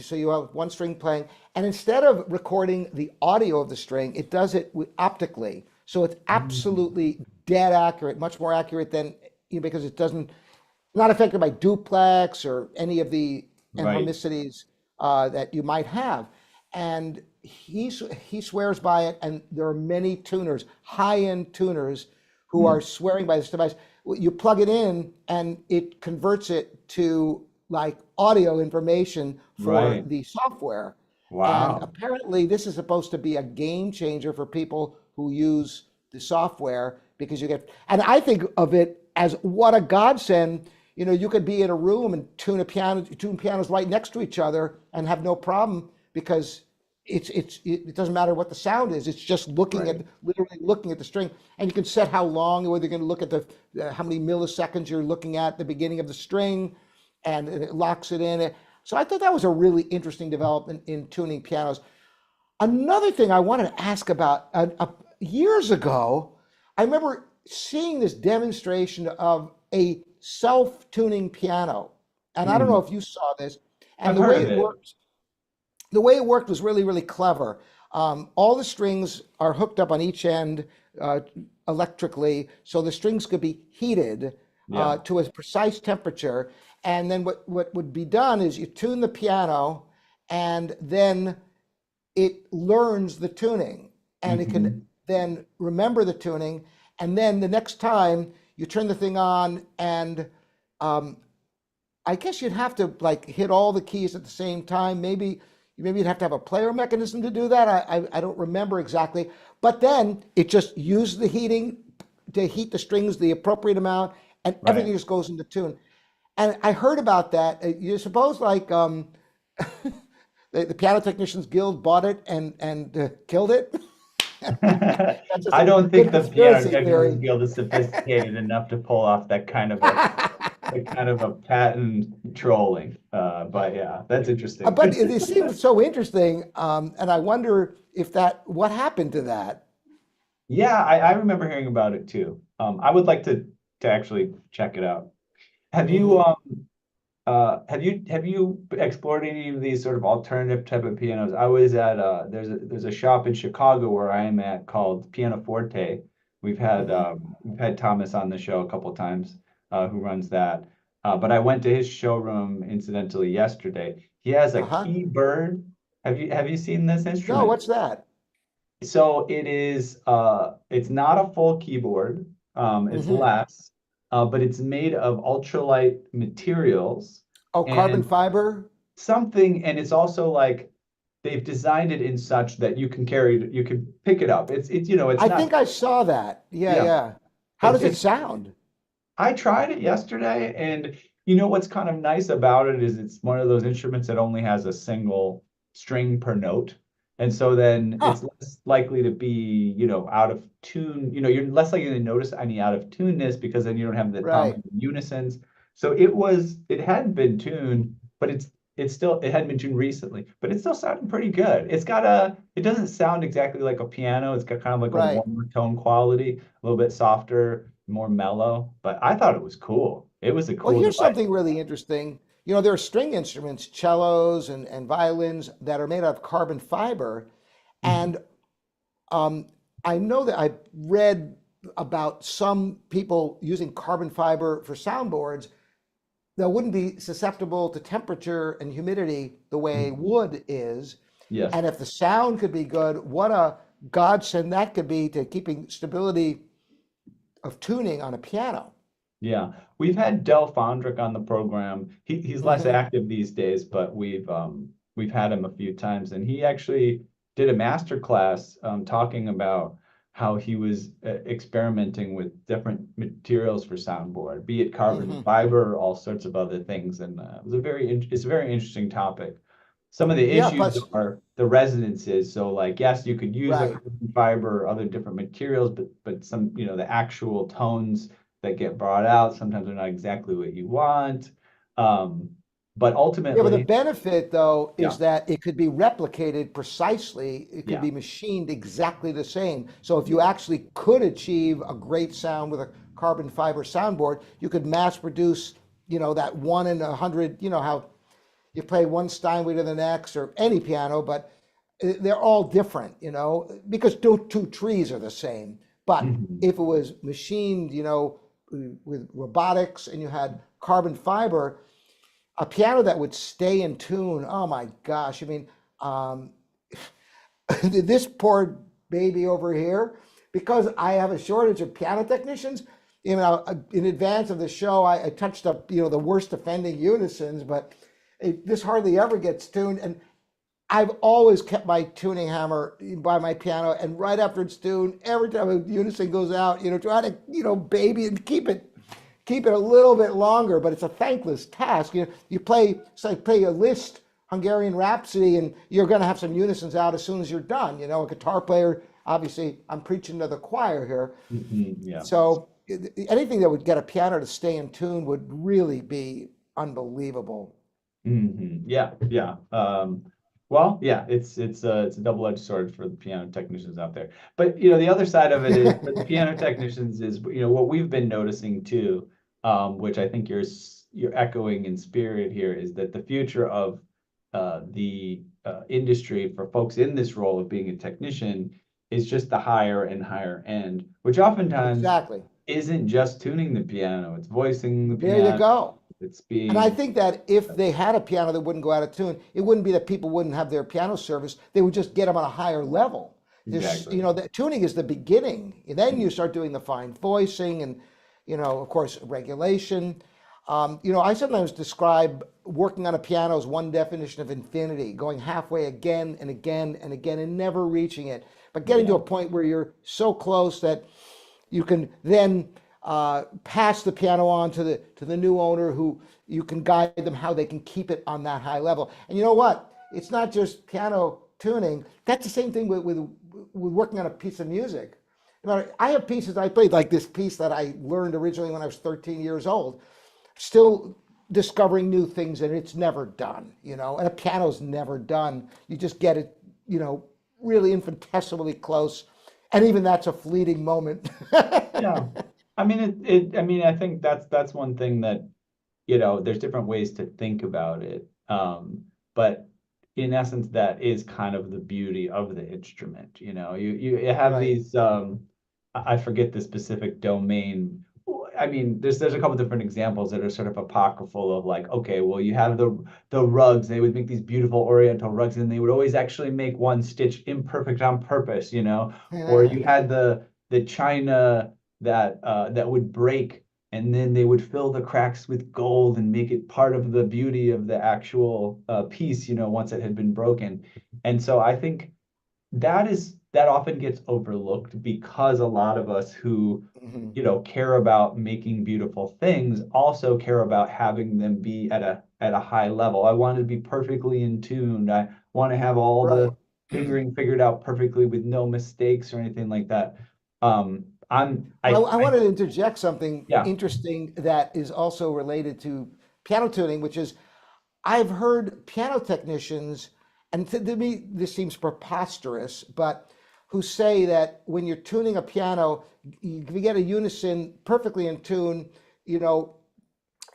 C: so you have one string playing. And instead of recording the audio of the string, it does it optically. So it's absolutely dead accurate, much more accurate than, because it doesn't, not affected by duplex or any of the
A: Right.
C: enharmoniicities that you might have. And he swears by it, and there are many tuners, high-end tuners, who are swearing by this device. You plug it in, and it converts it to like audio information for
A: Right.
C: the software. And
A: Wow.
C: apparently, this is supposed to be a game changer for people who use the software because you get. And I think of it as what a godsend. You know, you could be in a room and tune pianos right next to each other and have no problem because it doesn't matter what the sound is. It's just
A: Right.
C: literally looking at the string, and you can set how long, whether you're going to look at the how many milliseconds you're looking at the beginning of the string, and it locks it in. So I thought that was a really interesting development in tuning pianos. Another thing I wanted to ask about, years ago, I remember seeing this demonstration of a self-tuning piano. And I don't know
A: Mm.
C: if you saw this. And
A: I've heard of it.
C: the way it worked was really, really clever. All the strings are hooked up on each end uh, electrically, so the strings could be heated
A: Yeah.
C: to a precise temperature. And then what would be done is you tune the piano, and then it learns the tuning, and it can
A: Hmm.
C: then remember the tuning. And then the next time you turn the thing on, and um, I guess you'd have to like hit all the keys at the same time. Maybe you'd have to have a player mechanism to do that. I don't remember exactly. But then it just used the heating to heat the strings the appropriate amount, and
A: Right.
C: everything just goes into tune. And I heard about that. You suppose like the Piano Technicians Guild bought it and killed it? That's just
A: I
C: a
A: don't think
C: big
A: the Piano
C: conspiracy
A: Technicals
C: theory.
A: Guild is sophisticated enough to pull off that kind of a patent trolling. But yeah, that's interesting.
C: But it seems so interesting, and I wonder if what happened to that.
A: Yeah, I remember hearing about it too. I would like to actually check it out. Have you
C: Hmm.
A: have you explored any of these sort of alternative type of pianos? I was at there's a shop in Chicago where I am at called Pianoforte.
C: Hmm.
A: We've had Thomas on the show a couple times, who runs that. But I went to his showroom incidentally yesterday. He has a
C: Uh-huh.
A: Keybird. Have you seen this
C: No,
A: instrument?
C: what's that?
A: So it is it's not a full keyboard. It's
C: Hmm.
A: less, but it's made of ultralight materials
C: Oh, carbon
A: and
C: fiber.
A: and it's also like they've designed it in such that you can pick it up. It's it's
C: I
A: not,
C: think I saw that. Yeah,
A: yeah.
C: yeah. How
A: It's
C: does it
A: it's
C: sound?
A: I tried it yesterday, and you know what's kind of nice about it is it's one of those instruments that only has a single string per note. And so then it's
C: Huh.
A: less likely to be, out of tune. You're less likely to notice any out of tuneness because then you don't have the
C: Right.
A: common unisons. So it hadn't been tuned, but it hadn't been tuned recently, but it still sounded pretty good. It doesn't sound exactly like a piano. It's got kind of like a
C: Right.
A: warmer tone quality, a little bit softer, more mellow, but I thought it was cool. It was a
C: Well,
A: cool
C: here's
A: device.
C: something really interesting. There are string instruments, cellos and violins that are made out of carbon fiber.
A: Mhm.
C: And Um, I know that I've read about some people using carbon fiber for soundboards that wouldn't be susceptible to temperature and humidity the way
A: Mhm.
C: wood is.
A: Yes.
C: And if the sound could be good, what a godsend that could be to keeping stability of tuning on a piano.
A: Yeah. We've had Del Fondrick on the program. He's less
C: Hmm.
A: active these days, but we've had him a few times, and he actually did a master class talking about how he was experimenting with different materials for soundboard, be it carbon
C: Hmm.
A: fiber or all sorts of other things. And it's a very interesting topic. Some of the
C: Yeah,
A: issues
C: plus,
A: are the resonances. So like, yes, you could use a
C: right.
A: carbon fiber or other different materials, but some, the actual tones that get brought out sometimes are not exactly what you want. Um, but
C: Yeah, but the
A: ultimately,
C: benefit though
A: yeah,
C: is that it could be replicated precisely. It could
A: yeah,
C: be machined exactly the same. So if you
A: yeah.
C: actually could achieve a great sound with a carbon fiber soundboard, you could mass produce, that 1 in 100, how you play one Steinway to the next or any piano, but they're all different, because no two trees are the same. But
A: Mhm.
C: if it was machined, with robotics and you had carbon fiber, a piano that would stay in tune. Oh my gosh! I mean, um, this poor baby over here, because I have a shortage of piano technicians. You know, in advance of the show, I touched up, the worst offending unisons, but this hardly ever gets tuned. And I've always kept my tuning hammer by my piano, and right after it's tuned, every time a unison goes out, try to, baby and keep it a little bit longer. But it's a thankless task. You play, it's like play a Liszt Hungarian Rhapsody, and you're going to have some unisons out as soon as you're done. A guitar player, obviously, I'm preaching to the choir here.
A: Yeah.
C: So anything that would get a piano to stay in tune would really be unbelievable.
A: Yeah, yeah. Well, yeah, it's a double-edged sword for the piano technicians out there. But the other side of it is for the piano technicians is what we've been noticing too, which I think you're echoing in spirit here, is that the future of the industry for folks in this role of being a technician is just the higher and higher end, which oftentimes
C: Exactly.
A: isn't just tuning the piano, it's voicing the
C: There you
A: piano,
C: go.
A: it's
C: And I
A: being
C: think that if they had a piano that wouldn't go out of tune, it wouldn't be that people wouldn't have their piano service. They would just get them on a higher level.
A: exactly.
C: The tuning is the beginning. And then you start doing the fine voicing and, of course, regulation. I sometimes describe working on a piano as one definition of infinity, going halfway again and again and again and never reaching it, but getting to a point where you're so close that you can then pass the piano on to the new owner, who you can guide them how they can keep it on that high level. And you know what? It's not just piano tuning. That's the same thing with working on a piece of music. I have pieces I played, like this piece that I learned originally when I was 13 years old. Still discovering new things, and it's never done. And a piano's never done. You just get it, really infinitesimally close. And even that's a fleeting moment.
A: Yeah. I mean, I think that's one thing that, there's different ways to think about it. But in essence, that is kind of the beauty of the instrument. You have
C: Right.
A: these, I forget the specific domain. I mean, there's a couple different examples that are sort of apocryphal of like, okay, well, you have the rugs. They would make these beautiful Oriental rugs, and they would always actually make one stitch imperfect on purpose, or you had the china that would break, and then they would fill the cracks with gold and make it part of the beauty of the actual piece, once it had been broken. And so I think that often gets overlooked because a lot of us who
C: Mhm.
A: care about making beautiful things also care about having them be at a high level. I want to be perfectly in tune. I want to have all
C: Right.
A: the fingering figured out perfectly with no mistakes or anything like that.
C: Well, I wanted to interject something
A: Yeah.
C: interesting that is also related to piano tuning, which is I've heard piano technicians, and to me this seems preposterous, but who say that when you're tuning a piano, you get a unison perfectly in tune,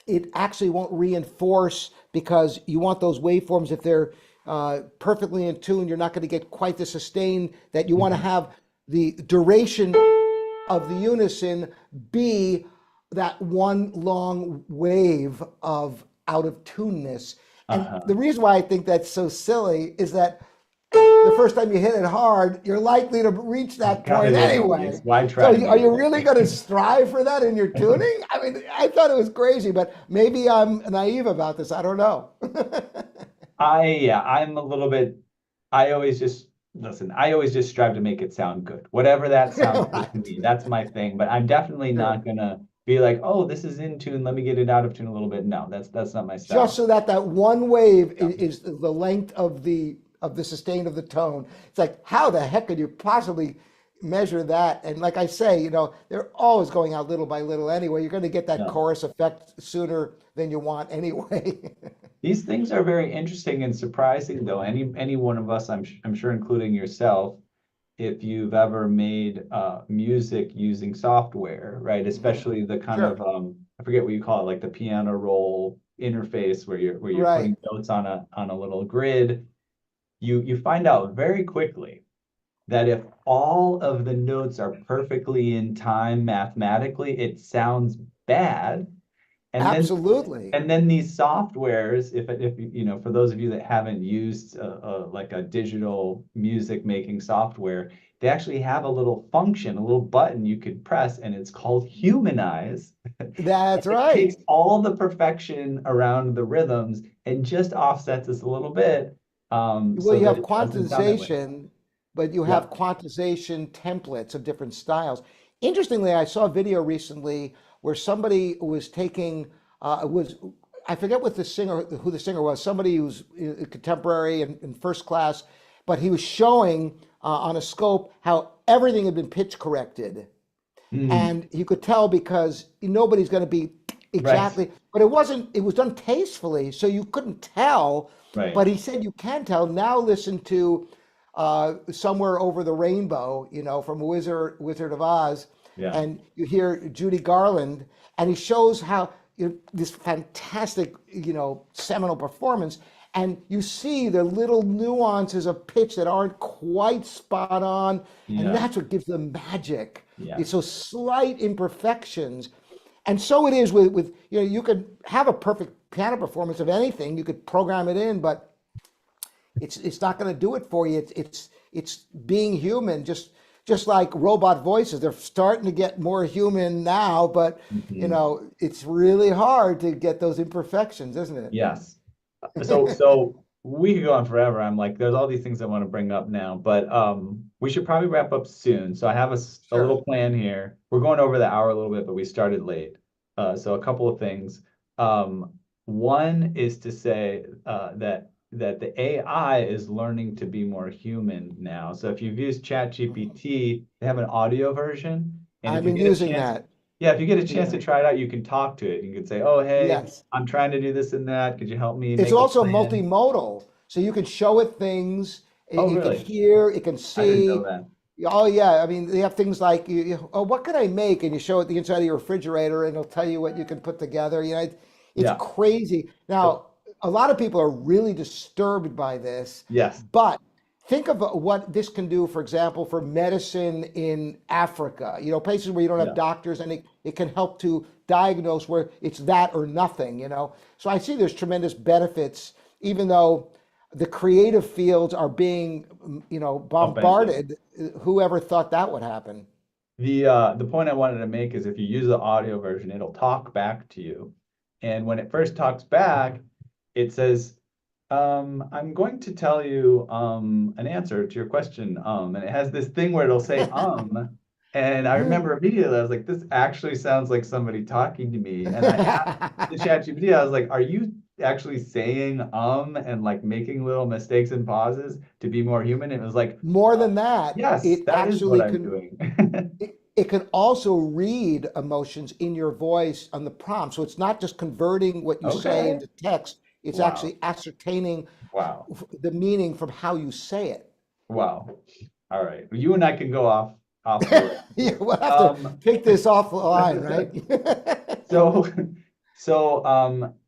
C: it actually won't reinforce because you want those waveforms, if they're perfectly in tune, you're not going to get quite the sustain that you want to
A: Mhm.
C: have the duration of the unison be that one long wave of out of tuneness. And
A: Uh-huh.
C: the reason why I think that's so silly is that the first time you hit it hard, you're likely to reach that
A: Got
C: point
A: it
C: anyway.
A: anyways. Why
C: So
A: try to
C: are
A: make
C: you really going to strive for that in your tuning? I mean, I thought it was crazy, but maybe I'm naive about this. I don't know.
A: yeah, I'm a little bit, I always just, listen, I always just strive to make it sound good. Whatever that sounds good to
C: Right.
A: me, that's my thing. But I'm definitely
C: Sure.
A: not gonna be like, oh, this is in tune, let me get it out of tune a little bit. No, that's not my
C: Just
A: style.
C: so that that one wave
A: Yeah.
C: is the length of the sustain of the tone. It's like, how the heck could you possibly measure that? And like I say, they're always going out little by little anyway. You're going to get that
A: Yeah.
C: chorus effect sooner than you want anyway.
A: These things are very interesting and surprising though. Any one of us, I'm sure including yourself, if you've ever made music using software, right?
C: Mhm.
A: Especially the kind of
C: Sure.
A: I forget what you call it, like the piano roll interface where you're
C: Right.
A: putting notes on a little grid. You find out very quickly that if all of the notes are perfectly in time mathematically, it sounds bad. And then
C: Absolutely.
A: and then these softwares, if you know, for those of you that haven't used like a digital music making software, they actually have a little function, a little button you could press, and it's called Humanize.
C: That's
A: It takes
C: right.
A: all the perfection around the rhythms and just offsets us a little bit,
C: Well,
A: so
C: you
A: that
C: have
A: it doesn't sound that way.
C: quantization, but you
A: Yeah.
C: have quantization templates of different styles. Interestingly, I saw a video recently where somebody was taking was I forget what the singer who the singer was, somebody who's contemporary and in first class, but he was showing on a scope how everything had been pitch corrected.
A: Mm,
C: And you could tell because nobody's going to be
A: right.
C: exactly, but it wasn't, it was done tastefully, so you couldn't tell.
A: Right.
C: But he said you can tell. Now listen to Somewhere Over the Rainbow, from Wizard of Oz,
A: Yeah.
C: and you hear Judy Garland, and he shows how this fantastic, seminal performance, and you see the little nuances of pitch that aren't quite spot on, and
A: Yeah.
C: that's what gives them magic.
A: Yeah.
C: It's those slight imperfections. And so it is with you could have a perfect piano performance of anything, you could program it in, but it's not going to do it for you. It's being human, just like robot voices. They're starting to get more human now, but
A: Mhm.
C: it's really hard to get those imperfections, isn't
A: Yes.
C: it?
A: So we could go on forever. I'm like, there's all these things I want to bring up now, but we should probably wrap up soon. So I have a
C: Sure.
A: little plan here. We're going over the hour a little bit, but we started late. So a couple of things. Um, One is to say that the AI is learning to be more human now. So if you've used ChatGPT, they have an audio version, and if
C: I've
A: you
C: been
A: get a
C: using
A: chance,
C: that.
A: yeah, if you get a chance
C: Yeah.
A: to try it out, you can talk to it. You can say, "Oh, hey,
C: Yes.
A: I'm trying to do this and that. Could you help me
C: It's
A: make a
C: also
A: plan?"
C: multimodal, so you can show it things.
A: Oh,
C: It can
A: really?
C: hear, it can
A: I didn't know
C: see.
A: that.
C: Oh yeah, I mean they have things like oh, what can I make? And you show it the inside of your refrigerator, and it'll tell you what you can put together. It's
A: Yeah.
C: crazy.
A: So,
C: Now, a lot of people are really disturbed by this,
A: yes.
C: but think of what this can do, for example, for medicine in Africa. Places where you don't have
A: Yeah.
C: doctors, and it can help to diagnose where it's that or nothing. So I see there's tremendous benefits, even though the creative fields are being,
A: Upended.
C: bombarded. Whoever thought that would happen?
A: The point I wanted to make is if you use the audio version, it'll talk back to you. And when it first talks back, it says, I'm going to tell you an answer to your question. And it has this thing where it'll say and I remember immediately I was like, this actually sounds like somebody talking to me. And I asked the ChatGPT, I was like, are you actually saying and like making little mistakes and pauses to be more human? It was like,
C: More than that,
A: yes,
C: it
A: that is what
C: actually
A: I'm
C: can.
A: doing.
C: It can also read emotions in your voice on the prompt. So it's not just converting what you say
A: Okay.
C: into text, it's
A: Wow.
C: actually ascertaining
A: Wow.
C: the meaning from how you say it.
A: Wow. All right. You and I can go off the rails
C: Yeah,
A: here.
C: we'll have to take this off the line, right?
A: So,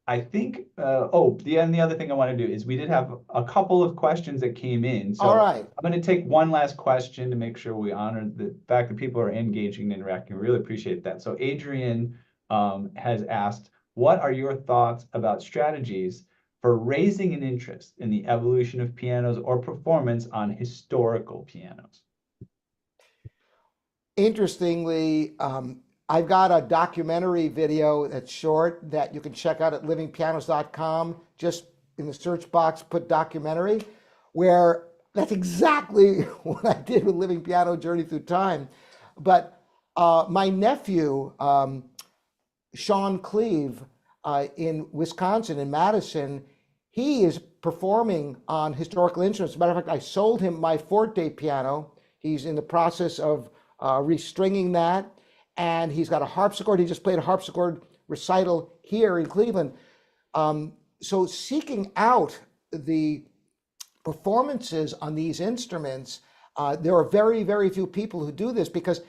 A: I think, and the other thing I want to do is we did have a couple of questions that came in.
C: All
A: So
C: right.
A: I'm going to take one last question to make sure we honor the fact that people are engaging and interacting. Really appreciate that. So Adrian, has asked, what are your thoughts about strategies for raising an interest in the evolution of pianos or performance on historical pianos?
C: Interestingly, I've got a documentary video that's short that you can check out at livingpianos.com. Just in the search box, put documentary, where that's exactly what I did with Living Piano Journey Through Time. But my nephew, Sean Cleve, in Wisconsin, in Madison, he is performing on historical instruments. As a matter of fact, I sold him my Forte piano. He's in the process of restringing that, and he's got a harpsichord. He just played a harpsichord recital here in Cleveland. So seeking out the performances on these instruments, there are very, very few people who do this because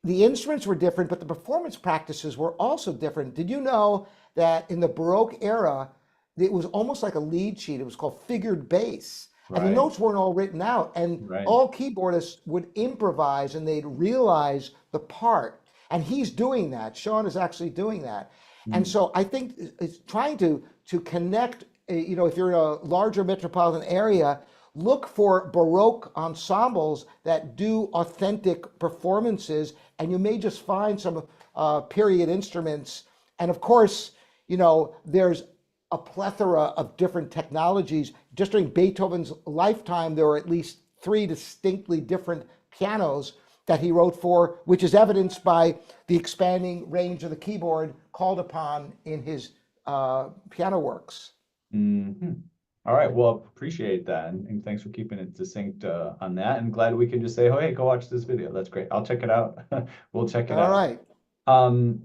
C: the instruments were different, but the performance practices were also different. Did you know that in the Baroque era, it was almost like a lead sheet? It was called figured bass. And the
A: Right.
C: notes weren't all written out. And
A: Right.
C: all keyboardists would improvise and they'd realize the part. And he's doing that. Sean is actually doing that. And
A: Mm.
C: so I think it's trying to connect, if you're in a larger metropolitan area, look for Baroque ensembles that do authentic performances, and you may just find some period instruments. And of course, there's a plethora of different technologies. Just during Beethoven's lifetime, there were at least 3 distinctly different pianos that he wrote for, which is evidenced by the expanding range of the keyboard called upon in his piano works.
A: Hmm. All right. Well, appreciate that. And thanks for keeping it succinct on that. And glad we can just say, oh, hey, go watch this video. That's great. I'll check it out. We'll check it
C: All
A: out.
C: right.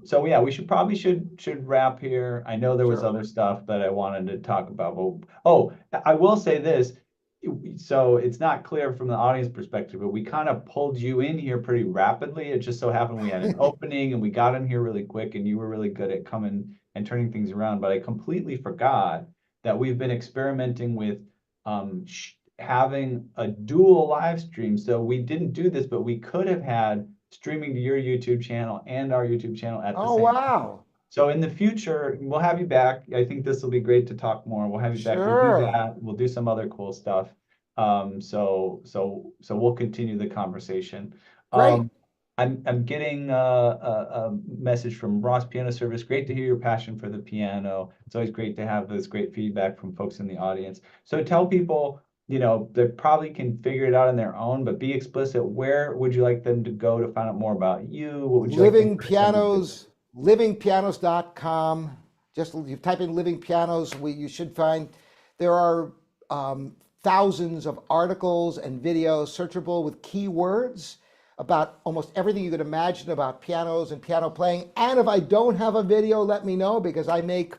A: So yeah, we should wrap here. I know there was
C: Sure.
A: other stuff that I wanted to talk about. But, oh, I will say this. So it's not clear from the audience perspective, but we kind of pulled you in here pretty rapidly. It just so happened we had an opening and we got in here really quick, and you were really good at coming and turning things around. But I completely forgot that we've been experimenting with having a dual live stream. So we didn't do this, but we could have had streaming to your YouTube channel and our YouTube channel at the
C: Oh,
A: same time.
C: wow.
A: So in the future, we'll have you back. I think this will be great to talk more. We'll have you back. We'll do
C: Sure.
A: that. We'll do some other cool stuff. So we'll continue the conversation.
C: Great.
A: I'm getting a message from Ross Piano Service. Great to hear your passion for the piano. It's always great to have this great feedback from folks in the audience. So tell people, they probably can figure it out on their own, but be explicit. Where would you like them to go to find out more about you? What would you like them
C: Living
A: to
C: Pianos, livingpianos.com. Just you type in Living Pianos, you should find there are thousands of articles and videos searchable with keywords about almost everything you could imagine about pianos and piano playing. And if I don't have a video, let me know, because I make,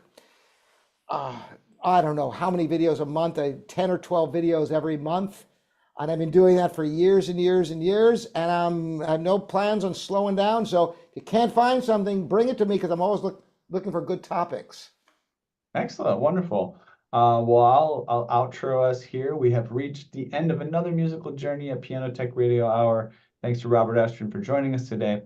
C: I don't know how many videos a month, 10 or 12 videos every month. And I've been doing that for years and years and years. And I have no plans on slowing down. So if you can't find something, bring it to me, because I'm always looking for good topics.
A: Excellent, wonderful. Well, I'll outro us here. We have reached the end of another musical journey at Piano Tech Radio Hour. Thanks to Robert Estrin for joining us today.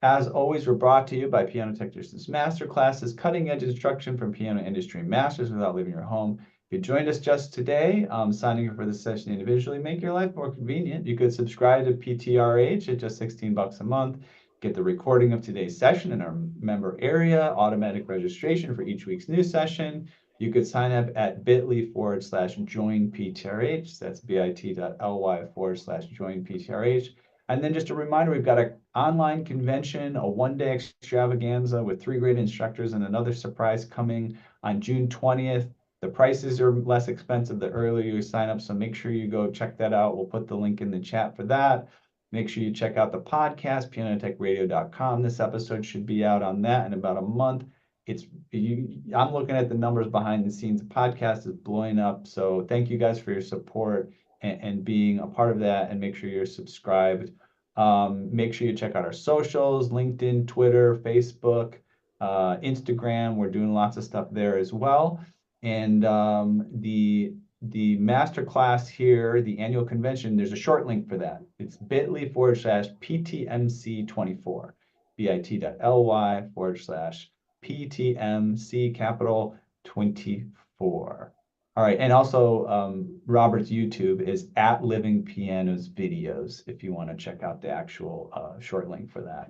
A: As always, we're brought to you by Piano Technicians Masterclasses, cutting-edge instruction from piano industry masters without leaving your home. If you joined us just today, signing up for this session individually, make your life more convenient. You could subscribe to PTRH at just $16 a month. Get the recording of today's session in our member area, automatic registration for each week's new session. You could sign up at bit.ly/join PTRH. That's bit.ly/join PTRH. And then just a reminder, we've got an online convention, a one-day extravaganza with 3 great instructors and another surprise coming on June 20th. The prices are less expensive the earlier you sign up, so make sure you go check that out. We'll put the link in the chat for that. Make sure you check out the podcast, pianotechradio.com. This episode should be out on that in about a month. I'm looking at the numbers behind the scenes. The podcast is blowing up. So thank you guys for your support and being a part of that. And make sure you're subscribed. Make sure you check out our socials, LinkedIn, Twitter, Facebook, Instagram. We're doing lots of stuff there as well. And the masterclass here, the annual convention, there's a short link for that. It's bit.ly/PTMC24, bit.ly/PTMC capital 24. All right, and also Robert's YouTube is at Living Pianos Videos if you want to check out the actual short link for that.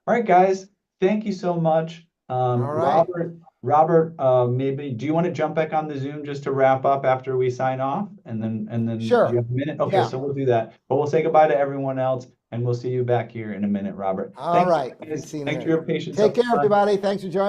A: All right, guys, thank you so much.
C: All right.
A: Robert, maybe do you want to jump back on the Zoom just to wrap up after we sign off, and then
C: Sure.
A: do you have a minute? Okay,
C: Yeah.
A: so we'll do that. But we'll say goodbye to everyone else, and we'll see you back here in a minute, Robert.
C: All
A: Thanks,
C: right.
A: guys.
C: See you in a
A: Thanks for
C: minute.
A: your patience.
C: Take
A: up
C: care,
A: front.
C: everybody. Thanks for joining.